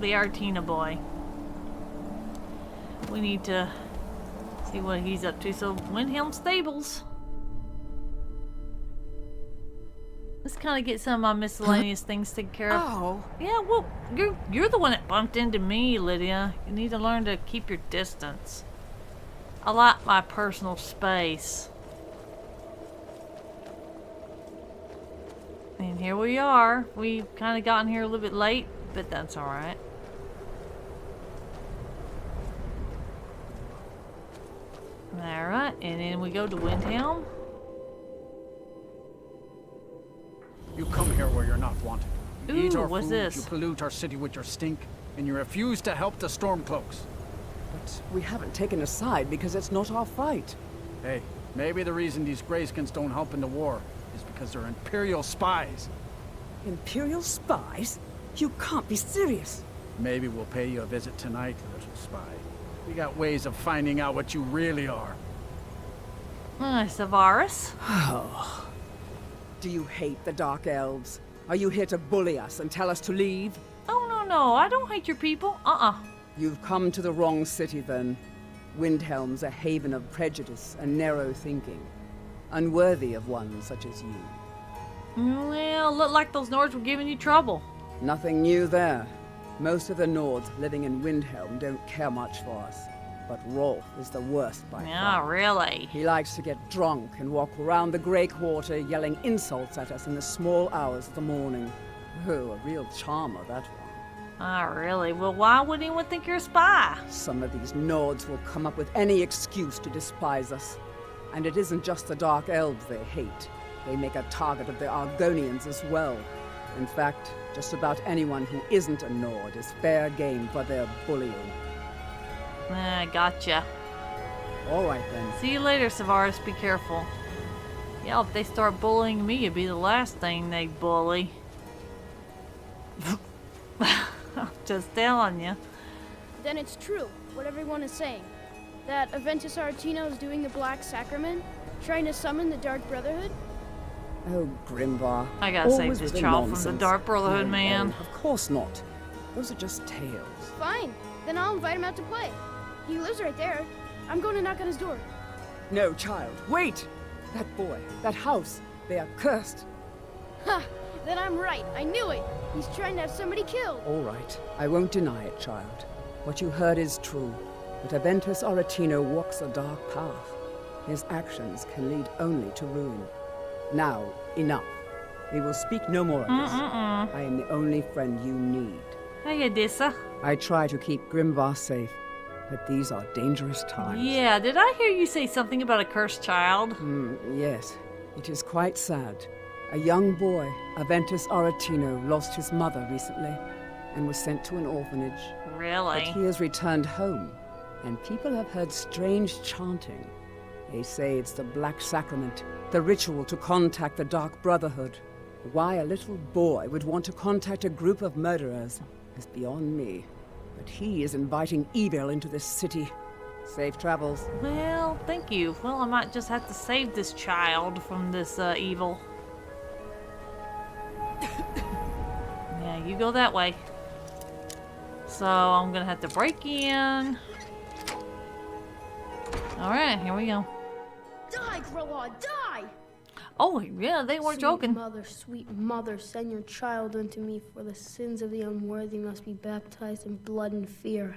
[SPEAKER 1] Artina boy. We need to see what he's up to. So, Windhelm Stables. Let's kind of get some of my miscellaneous things taken care of.
[SPEAKER 2] Oh.
[SPEAKER 1] Yeah, well, you're the one that bumped into me, Lydia. You need to learn to keep your distance. I like my personal space. And here we are. We've kind of gotten here a little bit late, but that's alright. Alright, and then we go to Windhelm.
[SPEAKER 7] You come here where you're not wanted. You eat
[SPEAKER 1] Ooh,
[SPEAKER 7] our
[SPEAKER 1] what's
[SPEAKER 7] food,
[SPEAKER 1] this?
[SPEAKER 7] you pollute our city with your stink, and you refuse to help the Stormcloaks.
[SPEAKER 13] But we haven't taken a side because it's not our fight.
[SPEAKER 7] Hey, maybe the reason these Greyskins don't help in the war is because they're Imperial spies.
[SPEAKER 13] Imperial spies? You can't be serious.
[SPEAKER 7] Maybe we'll pay you a visit tonight, little spy. We got ways of finding out what you really are.
[SPEAKER 1] Savaris.
[SPEAKER 13] Oh. Do you hate the Dark Elves? Are you here to bully us and tell us to leave?
[SPEAKER 1] Oh, no, I don't hate your people.
[SPEAKER 13] You've come to the wrong city, then. Windhelm's a haven of prejudice and narrow thinking. Unworthy of one such as you.
[SPEAKER 1] Well, looked like those Nords were giving you trouble.
[SPEAKER 13] Nothing new there. Most of the Nords living in Windhelm don't care much for us. But Rolf is the worst by far.
[SPEAKER 1] Really?
[SPEAKER 13] He likes to get drunk and walk around the Grey Quarter yelling insults at us in the small hours of the morning. Oh, a real charmer, that one.
[SPEAKER 1] Really? Well, why would anyone think you're a spy?
[SPEAKER 13] Some of these Nords will come up with any excuse to despise us. And it isn't just the Dark Elves they hate. They make a target of the Argonians as well. In fact, just about anyone who isn't a Nord is fair game for their bullying.
[SPEAKER 1] Gotcha.
[SPEAKER 13] All right, then.
[SPEAKER 1] See you later, Savaris. Be careful. Yeah, if they start bullying me, it'd be the last thing they'd bully. I'm just telling you.
[SPEAKER 14] Then it's true, what everyone is saying. That Aventus Aretino is doing the Black Sacrament, trying to summon the Dark Brotherhood?
[SPEAKER 13] Oh, Grimvar.
[SPEAKER 1] I gotta save
[SPEAKER 13] Always
[SPEAKER 1] this
[SPEAKER 13] with
[SPEAKER 1] child
[SPEAKER 13] nonsense.
[SPEAKER 1] from the Dark Brotherhood, man.
[SPEAKER 13] Of course not. Those are just tales.
[SPEAKER 14] Fine, then I'll invite him out to play. He lives right there. I'm going to knock on his door.
[SPEAKER 13] No, child. Wait! That boy, that house, they are cursed.
[SPEAKER 14] Ha! Then I'm right. I knew it. He's trying to have somebody killed.
[SPEAKER 13] All right. I won't deny it, child. What you heard is true. But Aventus Aretino walks a dark path. His actions can lead only to ruin. Now, enough. We will speak no more of this. I am the only friend you need.
[SPEAKER 1] Hey, Adissa.
[SPEAKER 13] I try to keep Grimvar safe, but these are dangerous times.
[SPEAKER 1] Yeah, did I hear you say something about a cursed child?
[SPEAKER 13] Yes. It is quite sad. A young boy, Aventus Aretino, lost his mother recently and was sent to an orphanage.
[SPEAKER 1] Really?
[SPEAKER 13] But he has returned home, and people have heard strange chanting. They say it's the Black Sacrament, the ritual to contact the Dark Brotherhood. Why a little boy would want to contact a group of murderers is beyond me. But he is inviting evil into this city. Safe travels.
[SPEAKER 1] Well, thank you. Well, I might just have to save this child from this evil. you go that way. So I'm gonna have to break in. Alright, here we go.
[SPEAKER 14] Die, Grilla, die!
[SPEAKER 1] Oh, yeah, they weren't joking.
[SPEAKER 14] Sweet mother, send your child unto me, for the sins of the unworthy must be baptized in blood and fear.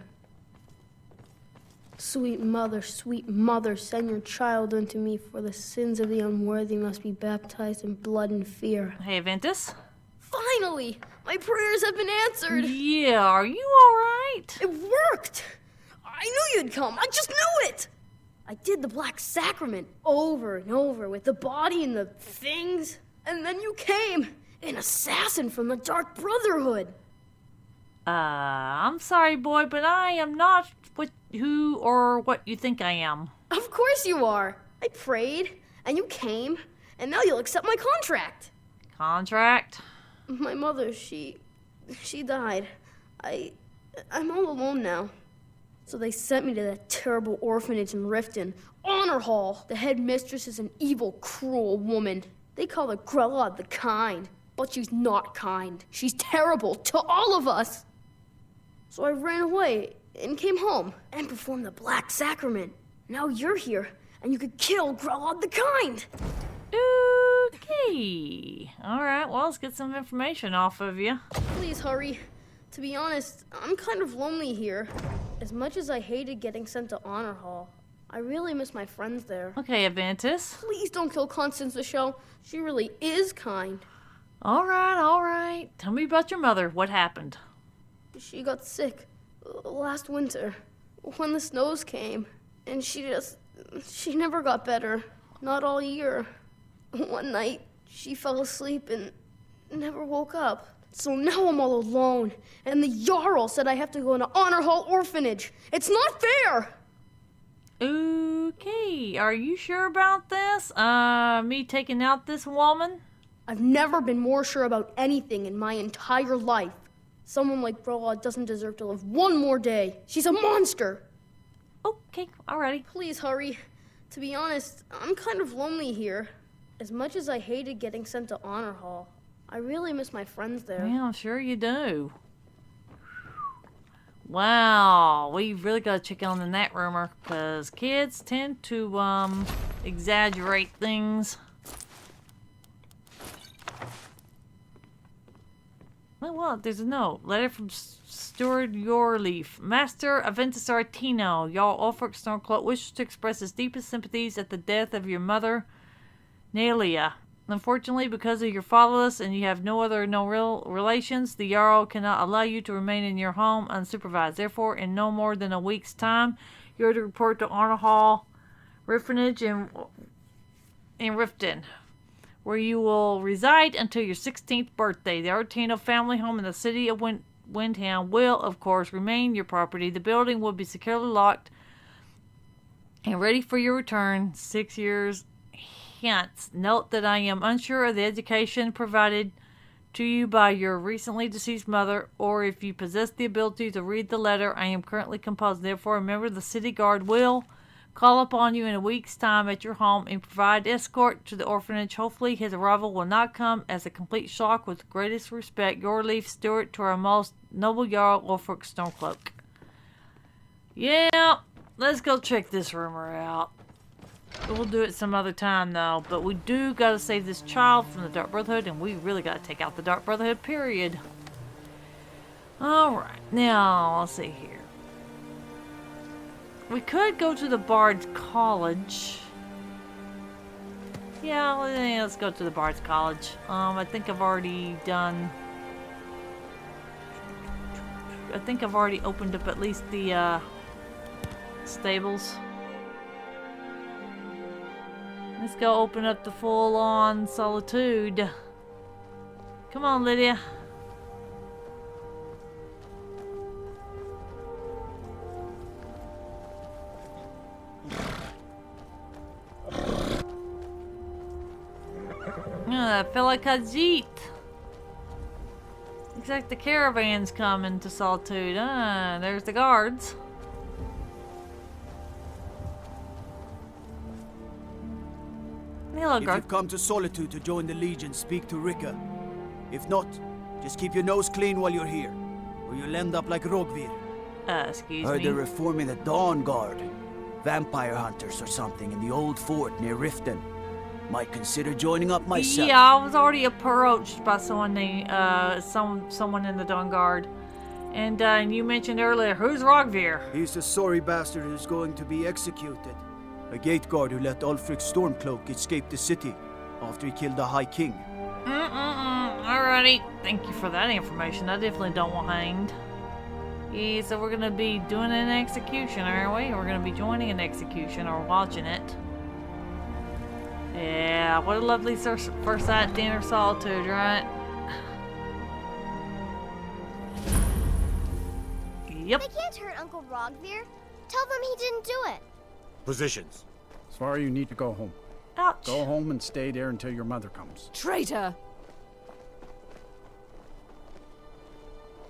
[SPEAKER 14] Sweet mother, send your child unto me, for the sins of the unworthy must be baptized in blood and fear.
[SPEAKER 1] Hey, Ventus.
[SPEAKER 14] Finally! My prayers have been answered!
[SPEAKER 1] Yeah, are you alright?
[SPEAKER 14] It worked! I knew you'd come, I just knew it! I did the Black Sacrament over and over with the body and the things, and then you came, an assassin from the Dark Brotherhood.
[SPEAKER 1] I'm sorry, boy, but I am not who or what you think I am.
[SPEAKER 14] Of course you are. I prayed, and you came, and now you'll accept my contract.
[SPEAKER 1] Contract?
[SPEAKER 14] My mother, she died. I'm all alone now. So they sent me to that terrible orphanage in Riften. Honor Hall. The headmistress is an evil, cruel woman. They call her Grella the Kind. But she's not kind. She's terrible to all of us. So I ran away and came home and performed the Black Sacrament. Now you're here, and you could kill Grella the Kind.
[SPEAKER 1] Okay. Alright, well, let's get some information off of you.
[SPEAKER 14] Please hurry. To be honest, I'm kind of lonely here. As much as I hated getting sent to Honor Hall, I really miss my friends there.
[SPEAKER 1] Okay, Aventus.
[SPEAKER 14] Please don't kill Constance the Shell. She really is kind.
[SPEAKER 1] Alright. Tell me about your mother. What happened?
[SPEAKER 14] She got sick last winter when the snows came, and she never got better. Not all year. One night, she fell asleep and never woke up. So now I'm all alone, and the Jarl said I have to go into Honor Hall Orphanage. It's not fair!
[SPEAKER 1] Okay, are you sure about this? Me taking out this woman?
[SPEAKER 14] I've never been more sure about anything in my entire life. Someone like Brola doesn't deserve to live one more day. She's a monster!
[SPEAKER 1] Okay, alrighty.
[SPEAKER 14] Please hurry. To be honest, I'm kind of lonely here. As much as I hated getting sent to Honor Hall, I really miss my friends there.
[SPEAKER 1] Yeah, I'm sure you do. Wow, we've really got to check on that rumor, because kids tend to, exaggerate things. Well, there's a note. Letter from Steward Yorleaf. Master Aventus Artino, Jarl Ulfric Stormcloak wishes to express his deepest sympathies at the death of your mother, Nalia. Unfortunately, because of your fatherless and you have no real relations, the Jarl cannot allow you to remain in your home unsupervised. Therefore, in no more than a week's time, you are to report to Honor Hall, Riffinage in Riften, where you will reside until your 16th birthday. The Artino family home in the city of Windhelm will, of course, remain your property. The building will be securely locked and ready for your return 6 years hence. Note that I am unsure of the education provided to you by your recently deceased mother, or if you possess the ability to read the letter I am currently composing. Therefore, remember the city guard will call upon you in a week's time at your home and provide escort to the orphanage. Hopefully, his arrival will not come as a complete shock. With the greatest respect, Yorleaf Stewart to our most noble Jarl Ulfric Stormcloak. Yeah, let's go check this rumor out. We'll do it some other time, though. But we do gotta save this child from the Dark Brotherhood, and we really gotta take out the Dark Brotherhood, period. Alright, now, let's see here. We could go to the Bard's College. Yeah, let's go to the Bard's College. I think I've already done... I think I've already opened up at least the, stables. Let's go open up the full-on Solitude. Come on, Lydia. I feel like Khajiit. Looks like the caravan's coming to Solitude. There's the guards. Hello,
[SPEAKER 9] if you've come to Solitude to join the Legion, speak to Rika. If not, Just keep your nose clean while you're here, or you'll end up like Rogvir.
[SPEAKER 1] Excuse
[SPEAKER 9] Heard
[SPEAKER 1] me.
[SPEAKER 9] they're reforming the Dawn Guard. Vampire hunters or something in the old fort near Riften. Might consider joining up myself.
[SPEAKER 1] Yeah, I was already approached by someone named, someone in the Dawn Guard. And you mentioned earlier, who's Rogvir?
[SPEAKER 9] He's the sorry bastard who's going to be executed. A gate guard who let Ulfric Stormcloak escape the city after he killed the High King.
[SPEAKER 1] Alrighty. Thank you for that information. I definitely don't want hanged. Yeah, so we're gonna be doing an execution, aren't we? We're gonna be joining an execution or watching it. Yeah, what a lovely first sight dinner solitude, right? Yep.
[SPEAKER 15] They can't hurt Uncle Rogvir. Tell them he didn't do it.
[SPEAKER 7] Positions. Sorry, you need to go home.
[SPEAKER 1] Ouch.
[SPEAKER 7] Go home and stay there until your mother comes.
[SPEAKER 11] Traitor!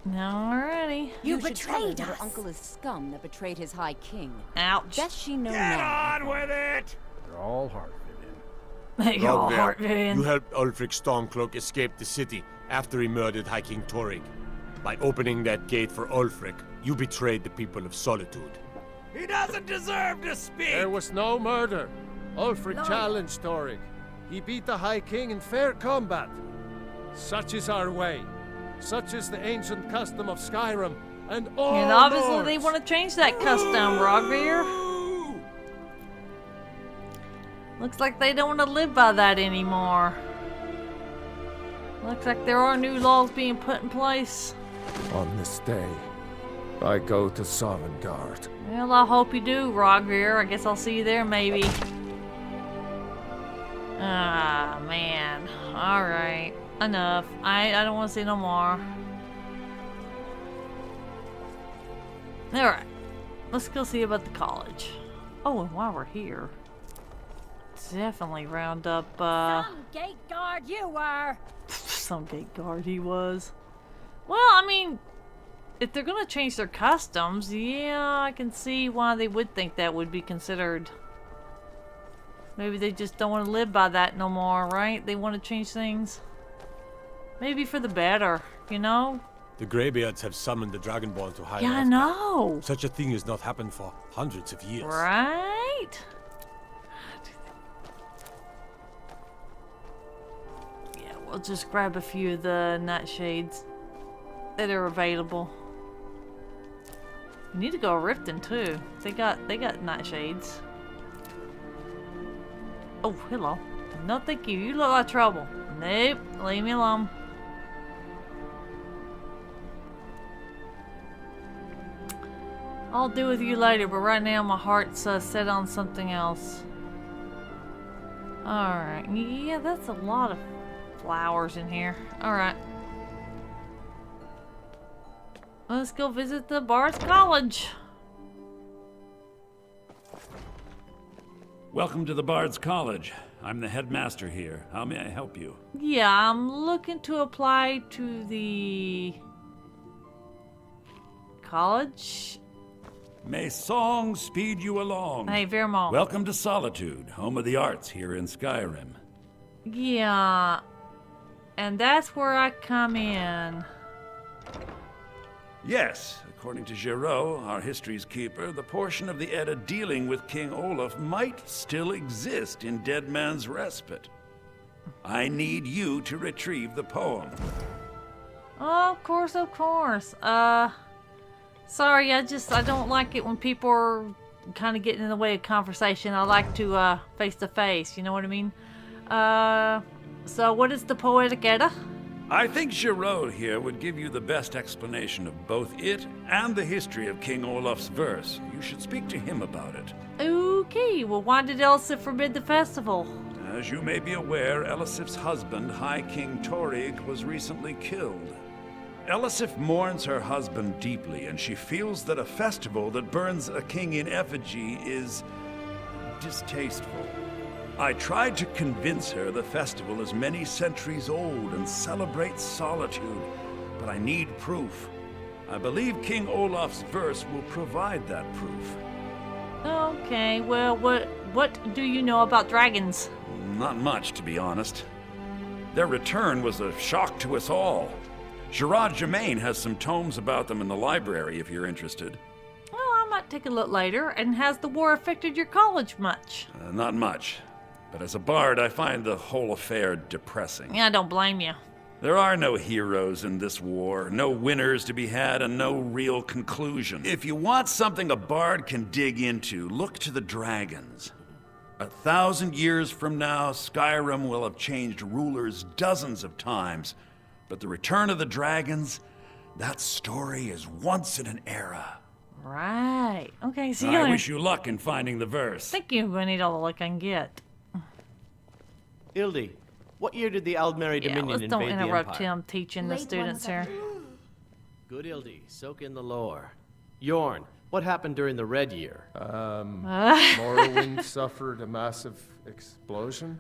[SPEAKER 1] Alrighty.
[SPEAKER 11] You betrayed us! Her uncle is scum that betrayed his High King.
[SPEAKER 1] Ouch.
[SPEAKER 11] Best she know
[SPEAKER 5] Get
[SPEAKER 11] now.
[SPEAKER 5] on with it!
[SPEAKER 7] You're all heart, Vivian.
[SPEAKER 1] You're all heart, Vivian.
[SPEAKER 6] You helped Ulfric Stormcloak escape the city after he murdered High King Torrig. By opening that gate for Ulfric, you betrayed the people of Solitude.
[SPEAKER 5] He doesn't deserve to speak!
[SPEAKER 6] There was no murder. Ulfric
[SPEAKER 11] Lord.
[SPEAKER 6] challenged Torrig. He beat the High King in fair combat. Such is our way. Such is the ancient custom of Skyrim, and all
[SPEAKER 1] And obviously
[SPEAKER 6] lords.
[SPEAKER 1] they want to change that custom, Rogvir. Looks like they don't want to live by that anymore. Looks like there are new laws being put in place.
[SPEAKER 6] On this day, I go to Sovngarde.
[SPEAKER 1] Well, I hope you do, Rogvir. I guess I'll see you there, maybe. Ah, man. Alright. Enough. I don't want to see no more. Alright. Let's go see about the college. Oh, and while we're here, definitely round up,
[SPEAKER 11] Some gate guard you were!
[SPEAKER 1] some gate guard he was. Well, I mean, if they're gonna change their customs, yeah, I can see why they would think that would be considered. Maybe they just don't want to live by that no more, right? They want to change things. Maybe for the better, you know?
[SPEAKER 6] The Greybeards have summoned the Dragonborn to High
[SPEAKER 1] Yeah, I
[SPEAKER 6] Elf.
[SPEAKER 1] know.
[SPEAKER 6] Such a thing has not happened for hundreds of years.
[SPEAKER 1] Right? Yeah, we'll just grab a few of the nightshades that are available. We need to go Riften too. They got nightshades. Oh, hello. No, thank you. You look like trouble. Nope, leave me alone. I'll deal with you later, but right now my heart's set on something else. Alright, yeah, that's a lot of flowers in here. Alright. Let's go visit the Bard's College.
[SPEAKER 16] Welcome to the Bard's College. I'm the headmaster here. How may I help you?
[SPEAKER 1] Yeah, I'm looking to apply to the college.
[SPEAKER 16] May song speed you along.
[SPEAKER 1] Hey, Vermont.
[SPEAKER 16] Welcome to Solitude, home of the arts here in Skyrim.
[SPEAKER 1] Yeah, and that's where I come in.
[SPEAKER 16] Yes, according to Giraud, our history's keeper, the portion of the Edda dealing with King Olaf might still exist in Dead Man's Respite. I need you to retrieve the poem.
[SPEAKER 1] Oh, of course, of course. Sorry, I don't like it when people are kind of getting in the way of conversation. I like to, face to face, you know what I mean? So what is the Poetic Edda?
[SPEAKER 16] I think Giraud here would give you the best explanation of both it and the history of King Olaf's verse. You should speak to him about it.
[SPEAKER 1] Okay, well why did Elsif forbid the festival?
[SPEAKER 16] As you may be aware, Elisif's husband, High King Torrig, was recently killed. Elisif mourns her husband deeply, and she feels that a festival that burns a king in effigy is distasteful. I tried to convince her the festival is many centuries old and celebrates solitude, but I need proof. I believe King Olaf's verse will provide that proof.
[SPEAKER 1] Okay, well, what do you know about dragons?
[SPEAKER 16] Not much, to be honest. Their return was a shock to us all. Gerard Germain has some tomes about them in the library if you're interested.
[SPEAKER 1] Well, I might take a look later. And has the war affected your college much?
[SPEAKER 16] Not much. But as a bard, I find the whole affair depressing.
[SPEAKER 1] Yeah, I don't blame you.
[SPEAKER 16] There are no heroes in this war, no winners to be had, and no real conclusion. If you want something a bard can dig into, look to the dragons. 1,000 years from now, Skyrim will have changed rulers dozens of times. But the return of the dragons, that story is once in an era.
[SPEAKER 1] Right. Okay, see you
[SPEAKER 16] I
[SPEAKER 1] later.
[SPEAKER 16] wish you luck in finding the verse.
[SPEAKER 1] Thank you. I need all the luck I can get.
[SPEAKER 12] Ildi, what year did the Aldmeri Dominion
[SPEAKER 1] let's
[SPEAKER 12] invade
[SPEAKER 1] don't
[SPEAKER 12] the
[SPEAKER 1] interrupt
[SPEAKER 12] Empire?
[SPEAKER 1] him teaching the students here.
[SPEAKER 12] Good Ildi, soak in the lore. Yorn, what happened during the Red Year?
[SPEAKER 6] Morrowind suffered a massive explosion.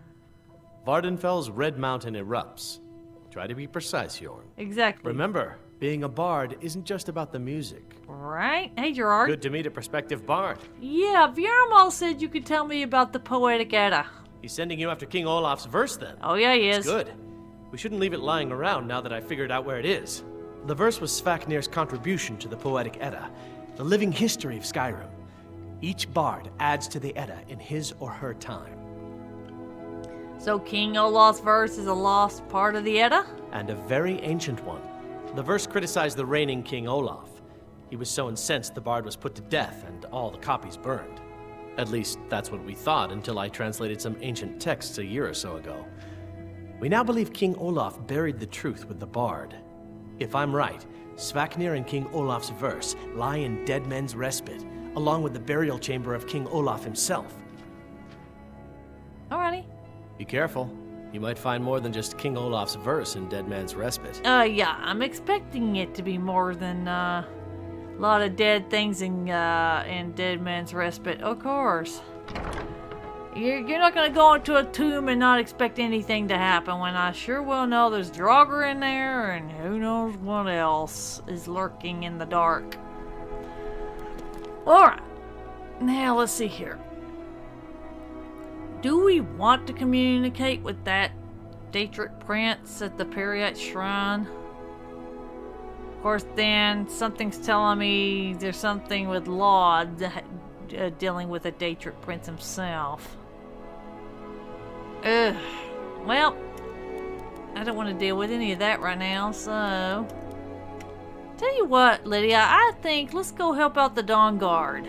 [SPEAKER 12] Vardenfell's Red Mountain erupts. Try to be precise, Yorn.
[SPEAKER 1] Exactly.
[SPEAKER 12] Remember, being a bard isn't just about the music.
[SPEAKER 1] Right? Hey, Gerard.
[SPEAKER 12] Good to meet a prospective bard.
[SPEAKER 1] Yeah, Viermal said you could tell me about the Poetic Edda.
[SPEAKER 12] He's sending you after King Olaf's verse, then.
[SPEAKER 1] Oh, yeah, he is.
[SPEAKER 12] Good. We shouldn't leave it lying around now that I figured out where it is. The verse was Svafnir's contribution to the Poetic Edda, the living history of Skyrim. Each bard adds to the Edda in his or her time.
[SPEAKER 1] So King Olaf's verse is a lost part of the Edda?
[SPEAKER 12] And a very ancient one. The verse criticized the reigning King Olaf. He was so incensed the bard was put to death and all the copies burned. At least, that's what we thought until I translated some ancient texts a year or so ago. We now believe King Olaf buried the truth with the bard. If I'm right, Svafnir and King Olaf's verse lie in Dead Men's Respite, along with the burial chamber of King Olaf himself.
[SPEAKER 1] Alrighty.
[SPEAKER 12] Be careful. You might find more than just King Olaf's verse in Dead Man's Respite.
[SPEAKER 1] Yeah, I'm expecting it to be more than, a lot of dead things in Dead Man's Respite, of course. You're not gonna go into a tomb and not expect anything to happen when I sure well know there's Draugr in there and who knows what else is lurking in the dark. Alright, now let's see here. Do we want to communicate with that Daedric Prince at the Periite Shrine? Of course, then something's telling me there's something with Laud dealing with the Daedric Prince himself. Ugh. Well, I don't want to deal with any of that right now, so... Tell you what, Lydia, I think let's go help out the Dawn Guard.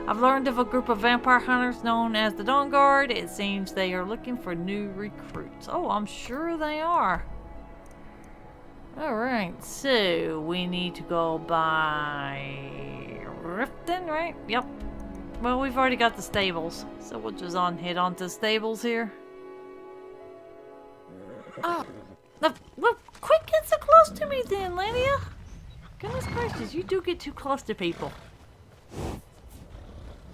[SPEAKER 1] I've learned of a group of vampire hunters known as the Dawn Guard. It seems they are looking for new recruits. Oh, I'm sure they are. Alright, so we need to go by Riften, right? Yep. Well, we've already got the stables, so we'll just head on to the stables here. Oh, well, quit getting so close to me then, Lydia. Goodness gracious, you do get too close to people.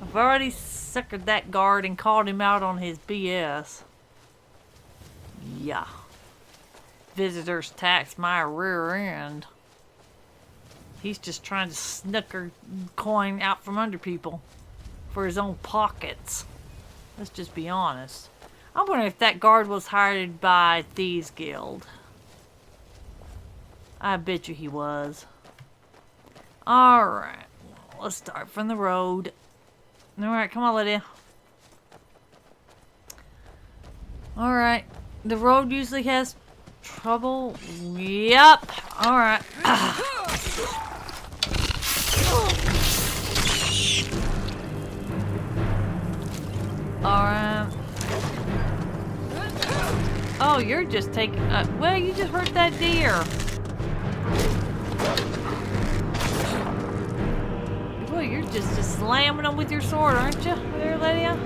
[SPEAKER 1] I've already suckered that guard and called him out on his BS. Yeah. Visitors tax my rear end. He's just trying to snooker coin out from under people for his own pockets. Let's just be honest. I'm wondering if that guard was hired by Thieves Guild. I bet you he was. Alright. Let's start from the road. Alright, come on, Lydia. Alright. The road usually has trouble. Yep. Alright. Alright. Oh, you're just taking... well, you just hurt that deer. Boy, you're just slamming them with your sword, aren't you? There, Lydia?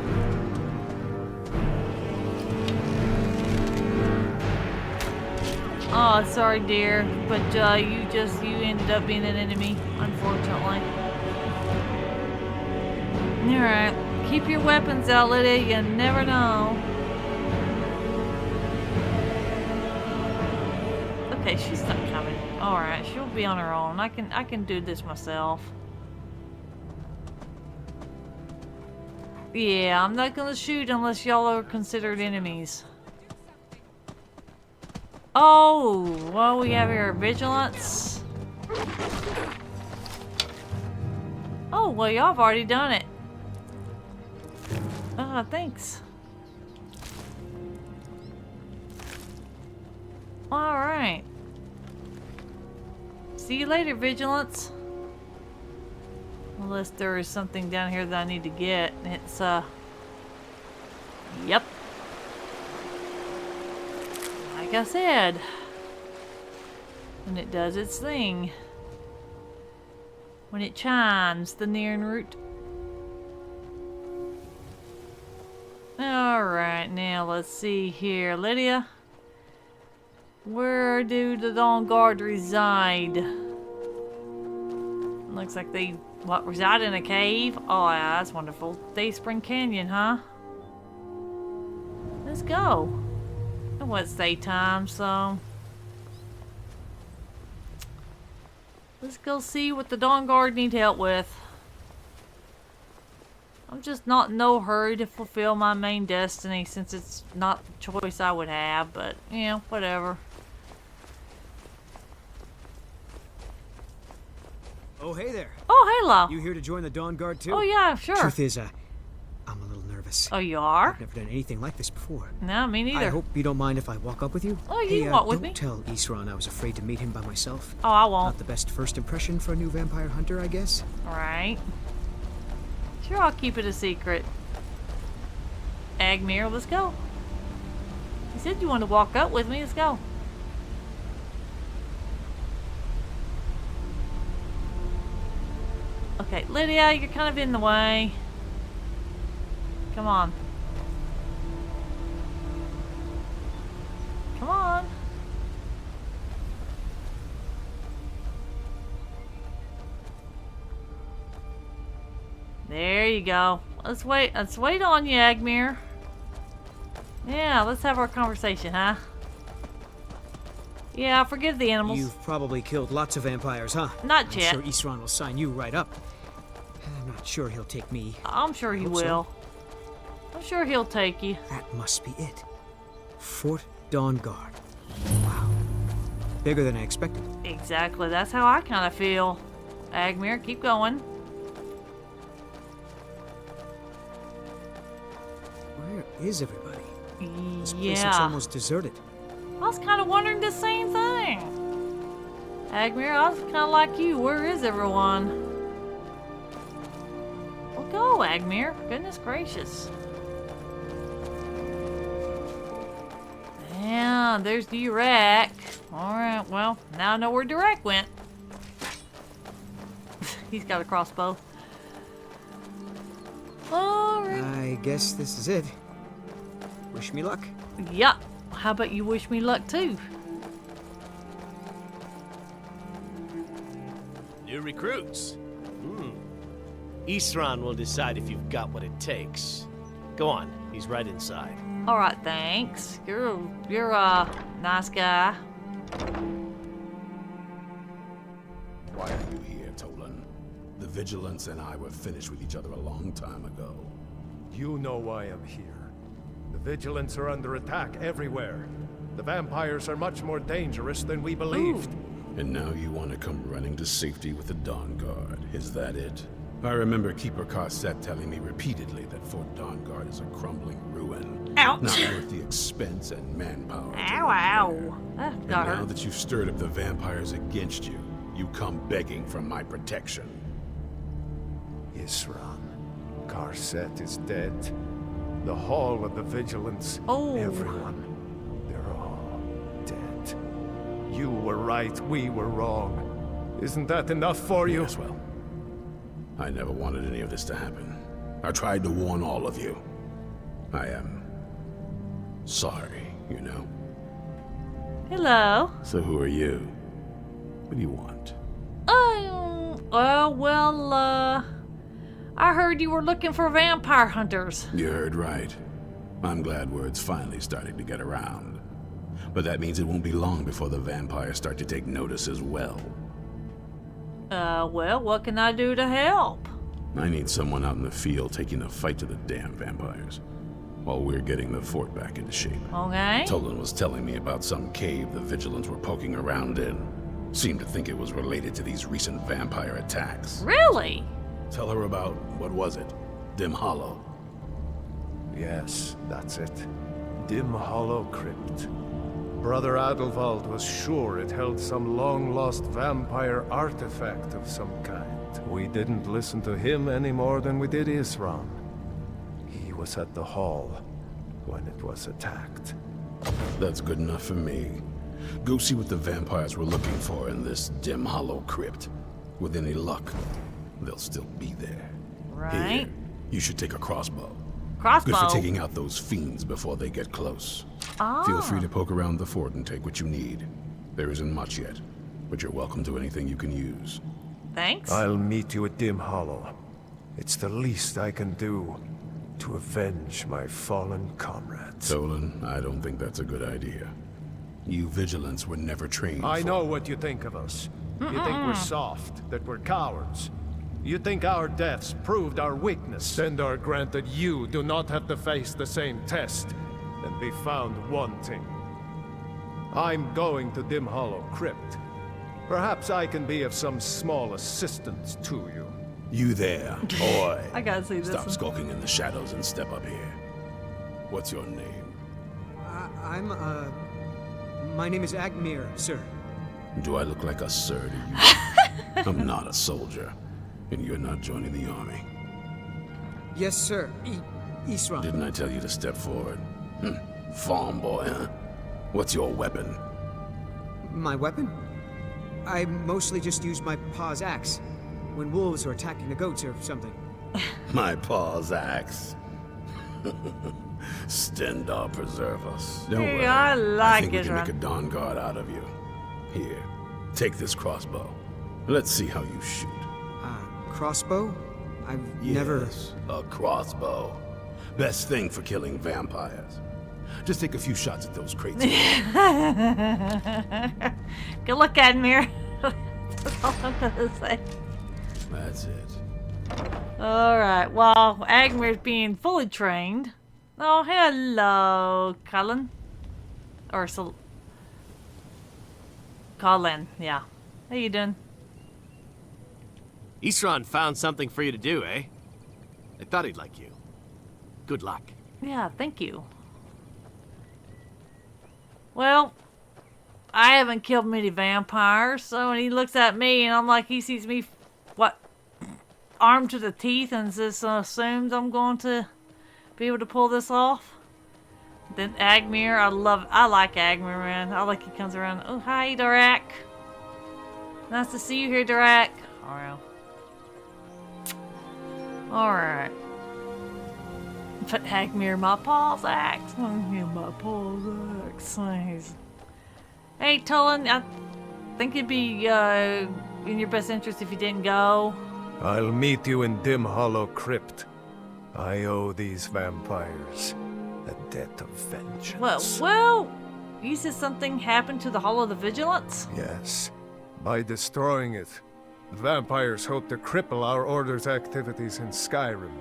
[SPEAKER 1] Oh, sorry, dear. But, you ended up being an enemy, unfortunately. Alright. Keep your weapons out, Lydia. You never know. Okay, she's not coming. Alright, she'll be on her own. I can do this myself. Yeah, I'm not gonna shoot unless y'all are considered enemies. Oh, what we have here? Vigilance. Oh, well, y'all have already done it. Thanks. Alright. See you later, Vigilance. Unless there is something down here that I need to get. It's, yep. Like I said. And it does its thing. When it chimes, the near en route. Alright, now let's see here. Lydia, where do the Dawn Guard reside? Looks like they, reside in a cave? Oh, yeah, that's wonderful. Dayspring Canyon, huh? Let's go. And what's daytime, so... let's go see what the Dawn Guard need help with. I'm just not in no hurry to fulfill my main destiny since it's not the choice I would have, but, you know, whatever.
[SPEAKER 4] Oh, hey there.
[SPEAKER 1] Oh, hello.
[SPEAKER 4] You here to join the Dawn Guard too?
[SPEAKER 1] Oh, yeah, sure.
[SPEAKER 4] Truth is, I'm a little nervous.
[SPEAKER 1] Oh, you are?
[SPEAKER 4] I've never done anything like this before.
[SPEAKER 1] No, me neither.
[SPEAKER 4] I hope you don't mind if I walk up with you.
[SPEAKER 1] Oh, you can walk with me.
[SPEAKER 4] Don't tell Isran I was afraid to meet him by myself.
[SPEAKER 1] Oh, I won't.
[SPEAKER 4] Not the best first impression for a new vampire hunter, I guess.
[SPEAKER 1] Alright. Sure, I'll keep it a secret. Agmir, let's go. You said you wanted to walk up with me. Let's go. Okay, Lydia, you're kind of in the way. Come on. Come on. There you go. Let's wait on you, Agmir. Yeah, let's have our conversation, huh? Yeah, forgive the animals.
[SPEAKER 4] You've probably killed lots of vampires, huh?
[SPEAKER 1] Not yet.
[SPEAKER 4] I'm sure Isran will sign you right up. I'm not sure he'll take me.
[SPEAKER 1] I'm sure he will.
[SPEAKER 4] So.
[SPEAKER 1] I'm sure he'll take you.
[SPEAKER 4] That must be it. Fort Dawn Guard. Wow. Bigger than I expected.
[SPEAKER 1] Exactly. That's how I kind of feel. Agmir, keep going.
[SPEAKER 4] Where is everybody? This place looks almost deserted.
[SPEAKER 1] I was kind of wondering the same thing. Agmir, I was kind of like you. Where is everyone? Well, go, Agmir. Goodness gracious. Yeah, there's Dirac. Alright, well, now I know where Dirac went. He's got a crossbow. Alright.
[SPEAKER 4] I guess this is it. Wish me luck.
[SPEAKER 1] Yup. How about you wish me luck too?
[SPEAKER 12] New recruits. Isran will decide if you've got what it takes. Go on, he's right inside.
[SPEAKER 1] Alright, thanks. You're a nice guy.
[SPEAKER 17] Why are you here, Tolan? The Vigilance and I were finished with each other a long time ago.
[SPEAKER 6] You know why I'm here. The Vigilants are under attack everywhere. The vampires are much more dangerous than we believed.
[SPEAKER 17] Ooh. And now you want to come running to safety with the Dawn Guard. Is that it? I remember Keeper Carset telling me repeatedly that Fort Dawn Guard is a crumbling ruin.
[SPEAKER 1] Ouch.
[SPEAKER 17] Not worth the expense and manpower.
[SPEAKER 1] Ow, ow.
[SPEAKER 17] And now that you've stirred up the vampires against you, you come begging for my protection.
[SPEAKER 6] Isran, Carset is dead. The Hall of the Vigilance, everyone, they're all dead. You were right, we were wrong. Isn't that enough for you?
[SPEAKER 17] Yes, well, I never wanted any of this to happen. I tried to warn all of you. I am sorry, you know.
[SPEAKER 1] Hello.
[SPEAKER 17] So who are you? What do you want?
[SPEAKER 1] I heard you were looking for vampire hunters.
[SPEAKER 17] You heard right. I'm glad word's finally starting to get around. But that means it won't be long before the vampires start to take notice as well.
[SPEAKER 1] Well, what can I do to help?
[SPEAKER 17] I need someone out in the field taking the fight to the damn vampires. while we're getting the fort back into shape.
[SPEAKER 1] Okay.
[SPEAKER 17] Tolan was telling me about some cave the Vigilants were poking around in. Seemed to think it was related to these recent vampire attacks.
[SPEAKER 1] Really?
[SPEAKER 17] Tell her about, what was it? Dim Hollow.
[SPEAKER 6] Yes, that's it. Dim Hollow Crypt. Brother Adelwald was sure it held some long-lost vampire artifact of some kind. We didn't listen to him any more than we did Isran. He was at the hall when it was attacked.
[SPEAKER 17] That's good enough for me. Go see what the vampires were looking for in this Dim Hollow Crypt. With any luck, they'll still be there.
[SPEAKER 1] Right.
[SPEAKER 17] Here, you should take a crossbow.
[SPEAKER 1] Crossbow?
[SPEAKER 17] Good for taking out those fiends before they get close.
[SPEAKER 1] Ah.
[SPEAKER 17] Feel free to poke around the fort and take what you need. There isn't much yet, but you're welcome to anything you can use.
[SPEAKER 1] Thanks.
[SPEAKER 6] I'll meet you at Dim Hollow. It's the least I can do to avenge my fallen comrades.
[SPEAKER 17] Tolan, I don't think that's a good idea. You Vigilants were never trained
[SPEAKER 6] I
[SPEAKER 17] for...
[SPEAKER 6] know what you think of us. You think we're soft, that we're cowards. You think our deaths proved our weakness, and are granted you do not have to face the same test and be found wanting. I'm going to Dim Hollow Crypt. Perhaps I can be of some small assistance to you.
[SPEAKER 17] You there, boy.
[SPEAKER 1] I gotta see this
[SPEAKER 17] Stop
[SPEAKER 1] one.
[SPEAKER 17] skulking in the shadows and step up here. What's your name?
[SPEAKER 4] My name is Agmir, sir.
[SPEAKER 17] Do I look like a sir to you? I'm not a soldier, and you're not joining the army.
[SPEAKER 4] Yes, sir. Isran.
[SPEAKER 17] Didn't I tell you to step forward? Farm boy, huh? What's your weapon?
[SPEAKER 4] My weapon? I mostly just use my paw's axe when wolves are attacking the goats or something.
[SPEAKER 17] My paw's axe. Stendar preserve us. Don't worry.
[SPEAKER 1] I like
[SPEAKER 17] think
[SPEAKER 1] it,
[SPEAKER 17] we can
[SPEAKER 1] Ron.
[SPEAKER 17] make a Dawn Guard out of you. Here, take this crossbow. Let's see how you shoot.
[SPEAKER 4] Crossbow? I've never...
[SPEAKER 17] Yes, a crossbow. Best thing for killing vampires. Just take a few shots at those crates.
[SPEAKER 1] Good luck, Admir. That's all I'm gonna say.
[SPEAKER 17] That's it.
[SPEAKER 1] Alright, well, Agmir's being fully trained. Oh, hello, Cullen. Or Colin, yeah. How you doing?
[SPEAKER 10] Isran found something for you to do, eh? I thought he'd like you. Good luck.
[SPEAKER 1] Yeah, thank you. Well, I haven't killed many vampires, so when he looks at me and I'm like, he sees me, what, armed to the teeth and just assumes I'm going to be able to pull this off. Then Agmir, I like Agmir, man. I like he comes around. Oh, hi, Darak. Nice to see you here, Darak. Alright. But Agmir, my paw's axe. My paw's axe. Hey, Tolan, I think it'd be in your best interest if you didn't go.
[SPEAKER 6] I'll meet you in Dim Hollow Crypt. I owe these vampires a debt of vengeance.
[SPEAKER 1] Well, you said something happened to the Hall of the Vigilants?
[SPEAKER 6] Yes. By destroying it, the vampires hope to cripple our Order's activities in Skyrim.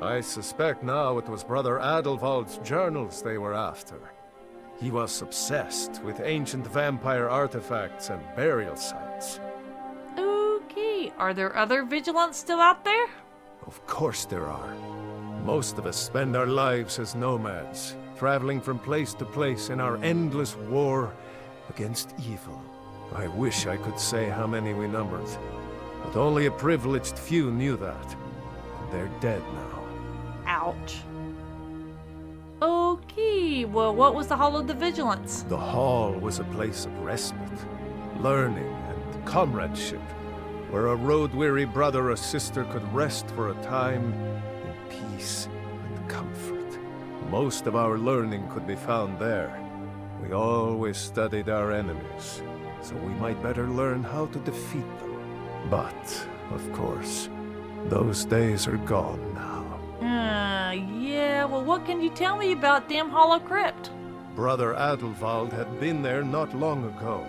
[SPEAKER 6] I suspect now it was Brother Adelwald's journals they were after. He was obsessed with ancient vampire artifacts and burial sites.
[SPEAKER 1] Okay, are there other Vigilants still out there?
[SPEAKER 6] Of course there are. Most of us spend our lives as nomads, traveling from place to place in our endless war against evil. I wish I could say how many we numbered, but only a privileged few knew that. And they're dead now.
[SPEAKER 1] Ouch. Okay, well, what was the Hall of the Vigilants?
[SPEAKER 6] The hall was a place of respite, learning, and comradeship, where a road-weary brother or sister could rest for a time in peace and comfort. Most of our learning could be found there. We always studied our enemies, so we might better learn how to defeat them. But, of course, those days are gone now.
[SPEAKER 1] Yeah, well, what can you tell me about Dim Hollow Crypt?
[SPEAKER 6] Brother Adelwald had been there not long ago.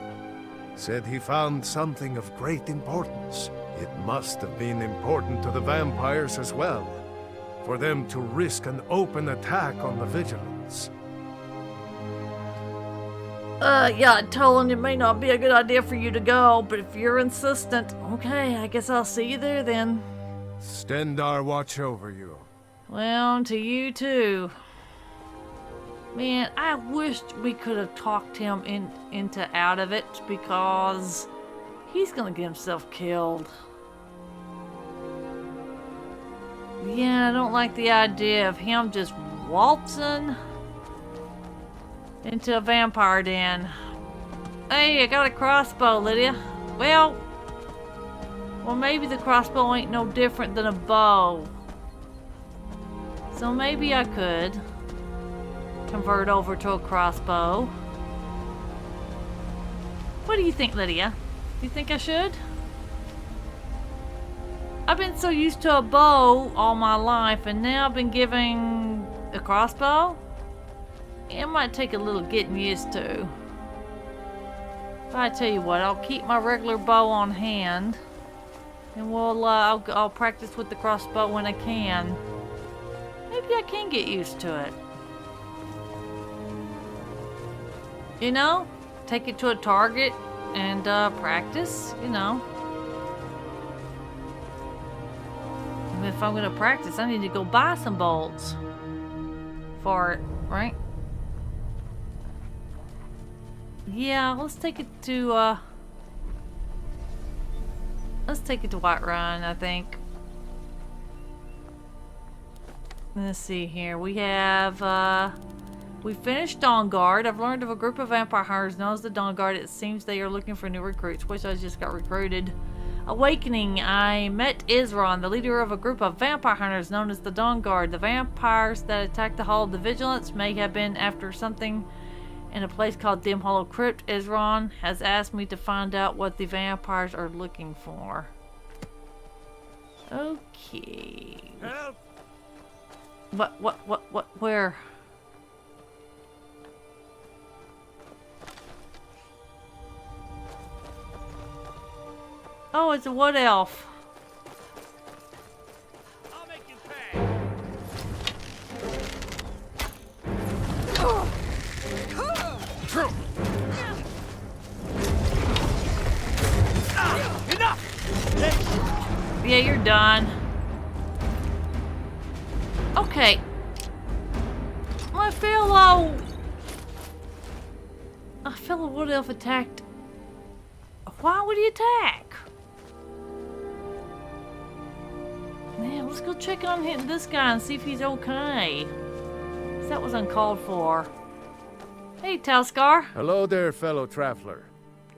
[SPEAKER 6] Said he found something of great importance. It must have been important to the vampires as well. for them to risk an open attack on the Vigilance.
[SPEAKER 1] Yeah, I told him it may not be a good idea for you to go, but if you're insistent, okay, I guess I'll see you there then.
[SPEAKER 6] Stendarr watch over you.
[SPEAKER 1] Well, to you too. Man, I wished we could have talked him into out of it, because he's gonna get himself killed. Yeah, I don't like the idea of him just waltzing into a vampire den. Hey, I got a crossbow, Lydia. Well, maybe the crossbow ain't no different than a bow. So maybe I could convert over to a crossbow. What do you think, Lydia? Do you think I should? I've been so used to a bow all my life, and now I've been giving a crossbow? It might take a little getting used to. But I tell you what, I'll keep my regular bow on hand, and I'll practice with the crossbow when I can. Maybe I can get used to it. You know, take it to a target and practice, you know. And if I'm gonna practice, I need to go buy some bolts for it, right? Yeah, let's take it to Whiterun, I think. Let's see here. We have we finished Dawnguard. I've learned of a group of vampire hunters known as the Dawnguard. It seems they are looking for new recruits, which I just got recruited. Awakening. I met Isron, the leader of a group of vampire hunters known as the Dawnguard. The vampires that attacked the Hall of the Vigilance may have been after something in a place called Dim Hollow Crypt. Isron has asked me to find out what the vampires are looking for. Okay.
[SPEAKER 5] Help!
[SPEAKER 1] Where? Oh, it's a wood elf.
[SPEAKER 5] I'll make you pay.
[SPEAKER 1] Enough! Yeah, you're done. Okay. My fellow wood elf attacked. Why would he attack? Man, let's go check on this guy and see if he's okay. That was uncalled for. Hey, Talscar.
[SPEAKER 6] Hello there, fellow traveler.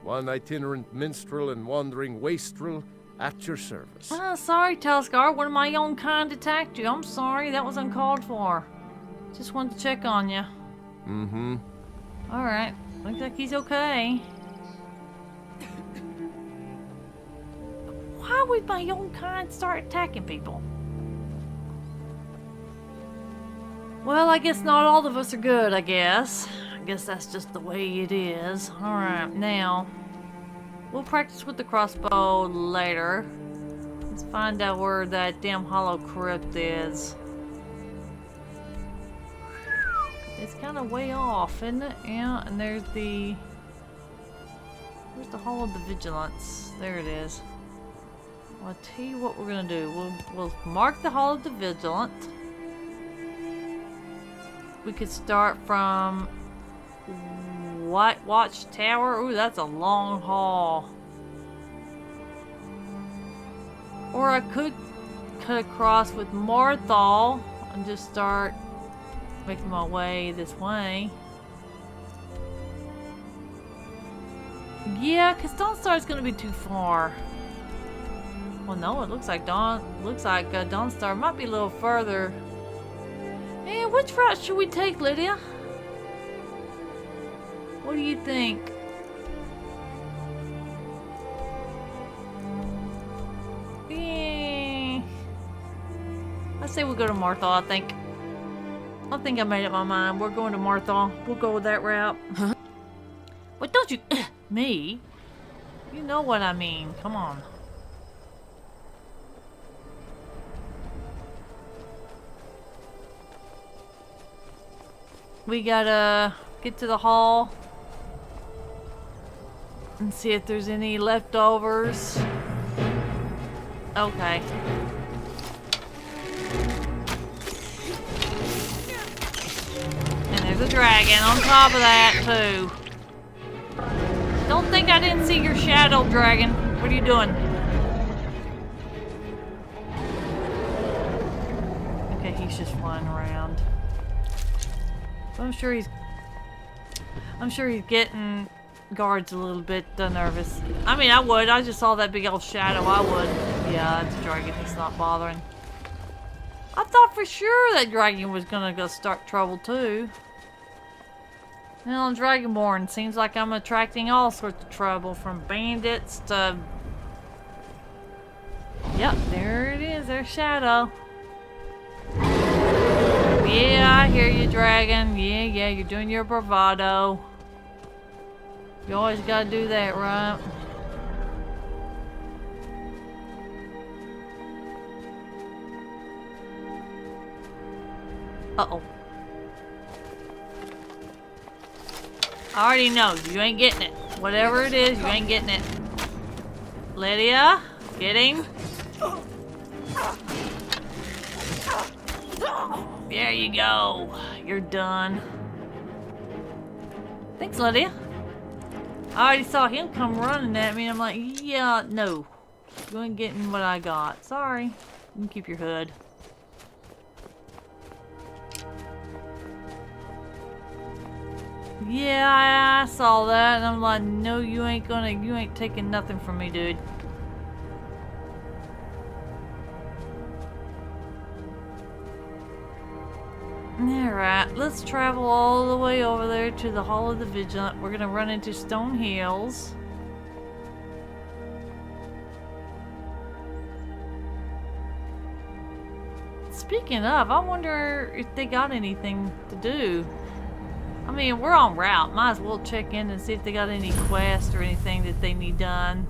[SPEAKER 6] One itinerant minstrel and wandering wastrel at your service.
[SPEAKER 1] Sorry, Talscar. One of my own kind attacked you. I'm sorry. That was uncalled for. Just wanted to check on you.
[SPEAKER 6] Mm-hmm.
[SPEAKER 1] Alright. Looks like he's okay. Why would my own kind start attacking people? Well, I guess not all of us are good, I guess. I guess that's just the way it is. Alright, now we'll practice with the crossbow later. Let's find out where that damn hollow crypt is. It's kind of way off, isn't it? Yeah, and there's the... Where's the Hall of the Vigilance? There it is. Well, I'll tell you what we're gonna do. We'll mark the Hall of the Vigilant. We could start from White Watch Tower. Ooh, that's a long haul. Or I could cut across with Marthal and just start making my way this way. Yeah, because Dawnstar's gonna be too far. Well, no, it looks like Dawnstar might be a little further. Man, which route should we take, Lydia? What do you think? I say we'll go to Marthal, I think. I think I made up my mind. We're going to Marthal. We'll go with that route. Huh? But don't you... me? You know what I mean. Come on. We gotta get to the hall and see if there's any leftovers. Okay. And there's a dragon on top of that too. Don't think I didn't see your shadow, dragon. What are you doing? Okay, he's just flying around. I'm sure he's getting guards a little bit nervous. I mean, I would. I just saw that big old shadow. I would. Yeah, it's a dragon. He's not bothering. I thought for sure that dragon was gonna go start trouble too. Well, Dragonborn, seems like I'm attracting all sorts of trouble, from bandits to... Yep, there it is, there's Shadow. Yeah, I hear you, dragon. Yeah, you're doing your bravado. You always gotta do that, right? Uh-oh. I already know, you ain't getting it. Whatever it is, you ain't getting it. Lydia, get him. There you go. You're done. Thanks, Lydia. I already saw him come running at me. I'm like, yeah, no. You ain't getting what I got. Sorry. You can keep your hood. Yeah, I saw that, and I'm like, no, you ain't taking nothing from me, dude. Alright, let's travel all the way over there to the Hall of the Vigilant. We're gonna run into Stone Hills. Speaking of, I wonder if they got anything to do. I mean, we're en route. Might as well check in and see if they got any quests or anything that they need done.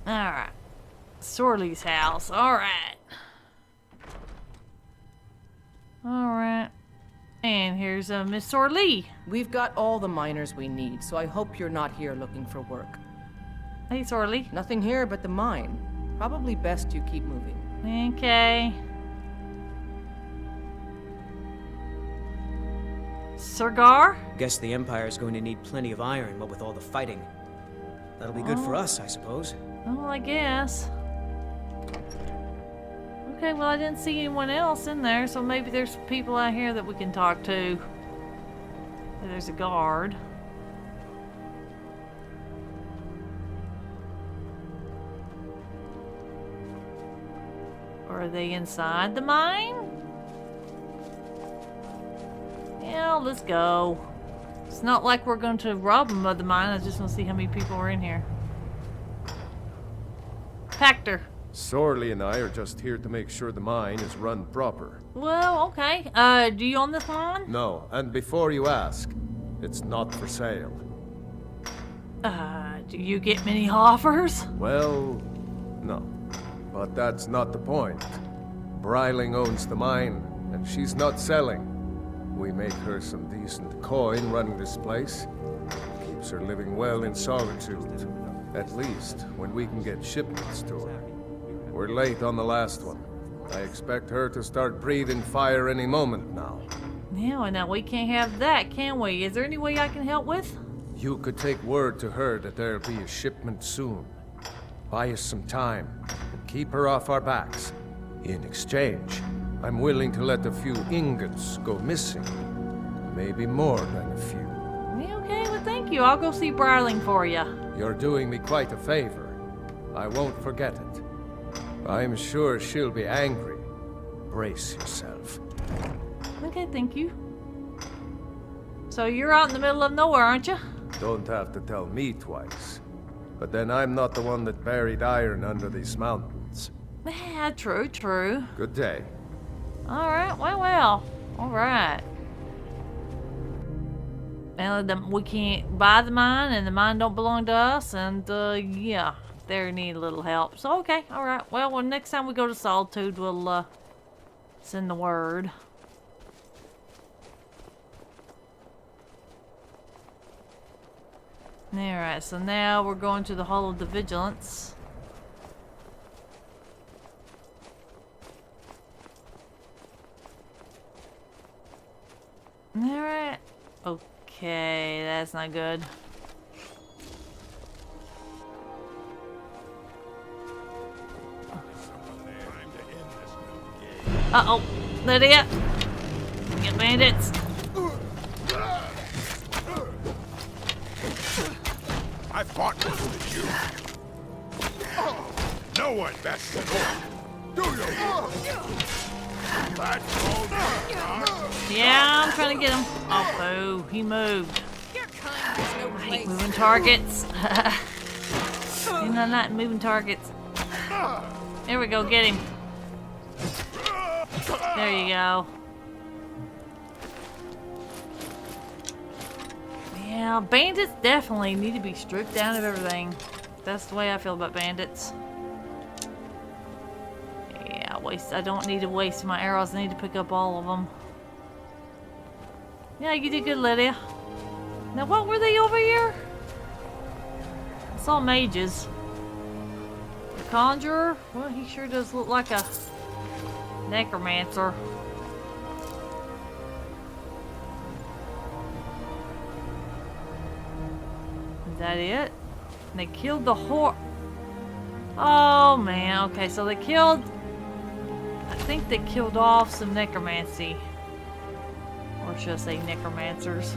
[SPEAKER 1] Alright. Sorley's house. Alright. Alright. And here's Miss Sorley.
[SPEAKER 18] We've got all the miners we need, so I hope you're not here looking for work.
[SPEAKER 1] Hey, Sorley.
[SPEAKER 18] Nothing here but the mine. Probably best you keep moving.
[SPEAKER 1] Okay. Sergar?
[SPEAKER 4] Guess the Empire's going to need plenty of iron, what with all the fighting. That'll be good for us, I suppose.
[SPEAKER 1] Well, I guess. Okay, well, I didn't see anyone else in there, so maybe there's people out here that we can talk to. There's a guard. Or are they inside the mine? Yeah, let's go. It's not like we're going to rob them of the mine. I just want to see how many people are in here. Pactor.
[SPEAKER 6] Sorley and I are just here to make sure the mine is run proper.
[SPEAKER 1] Well, okay. Do you own this mine?
[SPEAKER 6] No, and before you ask, it's not for sale.
[SPEAKER 1] Do you get many offers?
[SPEAKER 6] Well, no. But that's not the point. Breiling owns the mine, and she's not selling. We make her some decent coin running this place. Keeps her living well in solitude. At least, when we can get shipments to her. We're late on the last one. I expect her to start breathing fire any moment now.
[SPEAKER 1] Yeah, well, now we can't have that, can we? Is there any way I can help with?
[SPEAKER 6] You could take word to her that there'll be a shipment soon. Buy us some time, and keep her off our backs. In exchange, I'm willing to let a few ingots go missing. Maybe more than a few.
[SPEAKER 1] Yeah, okay, well, thank you. I'll go see Breiling for you.
[SPEAKER 6] You're doing me quite a favor. I won't forget it. I'm sure she'll be angry. Brace yourself.
[SPEAKER 1] Okay, thank you. So you're out in the middle of nowhere, aren't you?
[SPEAKER 6] Don't have to tell me twice. But then I'm not the one that buried iron under these mountains.
[SPEAKER 1] Yeah, true, true.
[SPEAKER 6] Good day.
[SPEAKER 1] Alright, well. Alright. Well, we can't buy the mine, and the mine don't belong to us, and, yeah. they need a little help. So, okay, alright. Well, next time we go to Solitude, we'll send the word. Alright, so now we're going to the Hall of the Vigilance. Alright. Okay, that's not good. Uh-oh. Lydia! Get bandits!
[SPEAKER 6] I fought with you. No one bats an orc. Do you? That's all.
[SPEAKER 1] Yeah, I'm trying to get him. Oh, boo. He moved. I hate moving targets. You know, not moving targets. There we go. Get him. There you go. Yeah, bandits definitely need to be stripped down of everything. That's the way I feel about bandits. Yeah, I don't need to waste my arrows. I need to pick up all of them. Yeah, you did good, Lydia. Now, what were they over here? I saw mages. The conjurer? Well, he sure does look like a necromancer. Is that it? And they killed the horde. Oh man, okay, so they killed. I think they killed off some necromancy. Or should I say necromancers?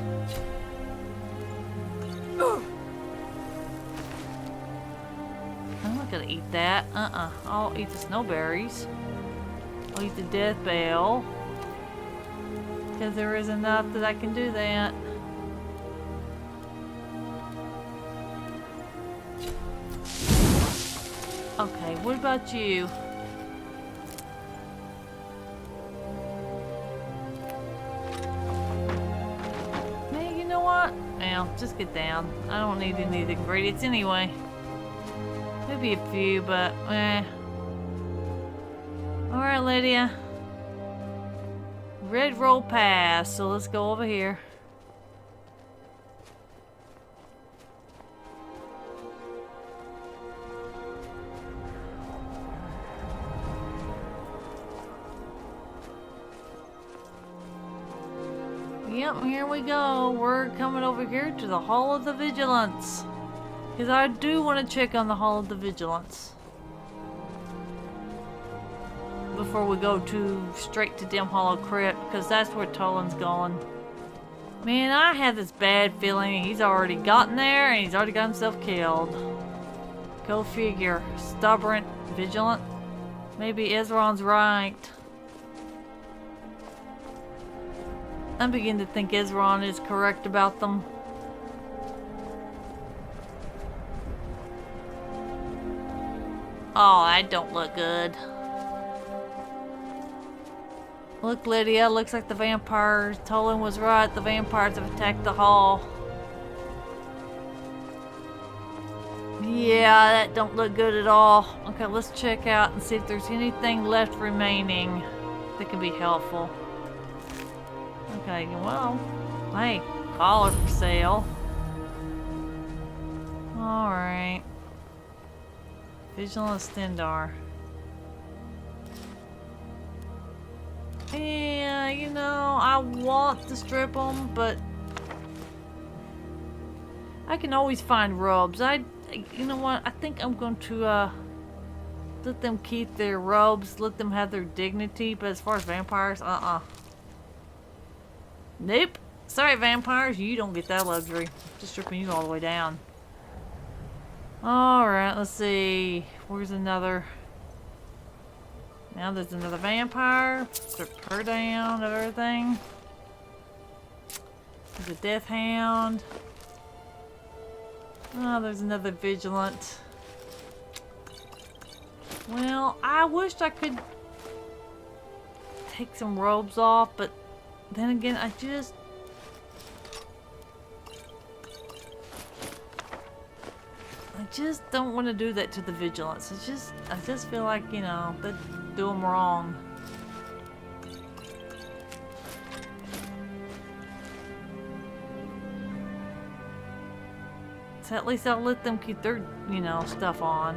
[SPEAKER 1] I'm not gonna eat that. I'll eat the snowberries. I'll eat the death bell. Because there is enough that I can do that. Okay, what about you? Man, you know what? Well, just get down. I don't need any of the ingredients anyway. Maybe a few, but eh. Alright, Lydia. Red roll pass, so let's go over here. Yep, here we go. We're coming over here to the Hall of the Vigilance. Because I do want to check on the Hall of the Vigilance. Before we go straight to Dim Hollow Crypt, because that's where Tolan's going. Man, I have this bad feeling he's already gotten there and he's already got himself killed. Go figure. Stubborn, vigilant. Maybe Ezron's right. I'm beginning to think Ezron is correct about them. Oh, that don't look good. Look, Lydia, looks like the vampires. Tolan was right. The vampires have attacked the hall. Yeah, that don't look good at all. Okay, let's check out and see if there's anything left remaining that can be helpful. Okay, well, hey, collar for sale. Alright. Vigilant Stendar. Yeah, you know, I want to strip them, but I can always find robes. You know what? I think I'm going to let them keep their robes, let them have their dignity. But as far as vampires, nope. Sorry, vampires, you don't get that luxury. Just stripping you all the way down. All right, let's see. Where's another? Now there's another vampire. Strip her down of everything. There's a death hound. Oh, there's another vigilant. Well, I wished I could take some robes off, but then again, I just don't want to do that to the vigilance. I just feel like, you know, they do them wrong. So at least I'll let them keep their, you know, stuff on.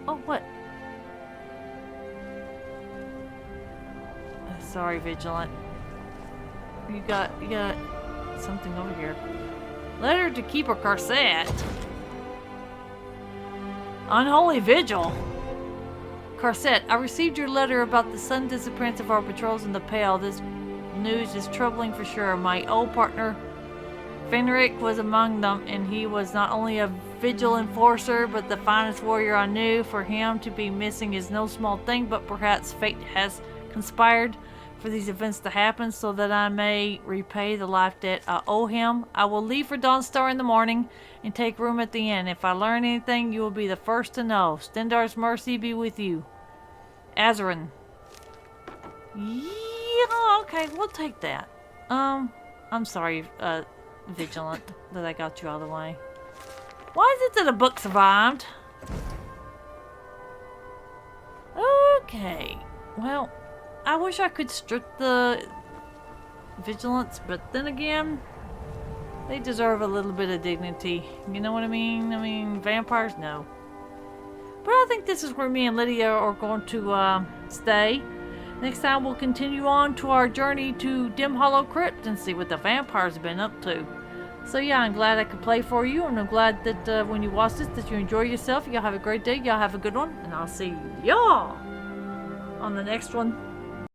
[SPEAKER 1] Oh, what? Sorry, Vigilant. You got something over here. Letter to Keeper Carset. Unholy Vigil. Carset, I received your letter about the sudden disappearance of our patrols in the Pale. This news is troubling for sure. My old partner, Fenric, was among them, and he was not only a Vigil enforcer, but the finest warrior I knew. For him to be missing is no small thing, but perhaps fate has conspired for these events to happen so that I may repay the life debt I owe him. I will leave for Dawnstar in the morning and take room at the inn. If I learn anything, you will be the first to know. Stendar's mercy be with you. Azarin. Yeah, okay, we'll take that. I'm sorry, Vigilant, that I got you out of the way. Why is it that a book survived? Okay, well, I wish I could strip the vigilance, but then again, they deserve a little bit of dignity. You know what I mean? I mean, vampires, no. But I think this is where me and Lydia are going to stay. Next time we'll continue on to our journey to Dim Hollow Crypt and see what the vampires have been up to. So yeah, I'm glad I could play for you, and I'm glad that when you watch this that you enjoy yourself. Y'all have a great day, y'all have a good one, and I'll see y'all on the next one.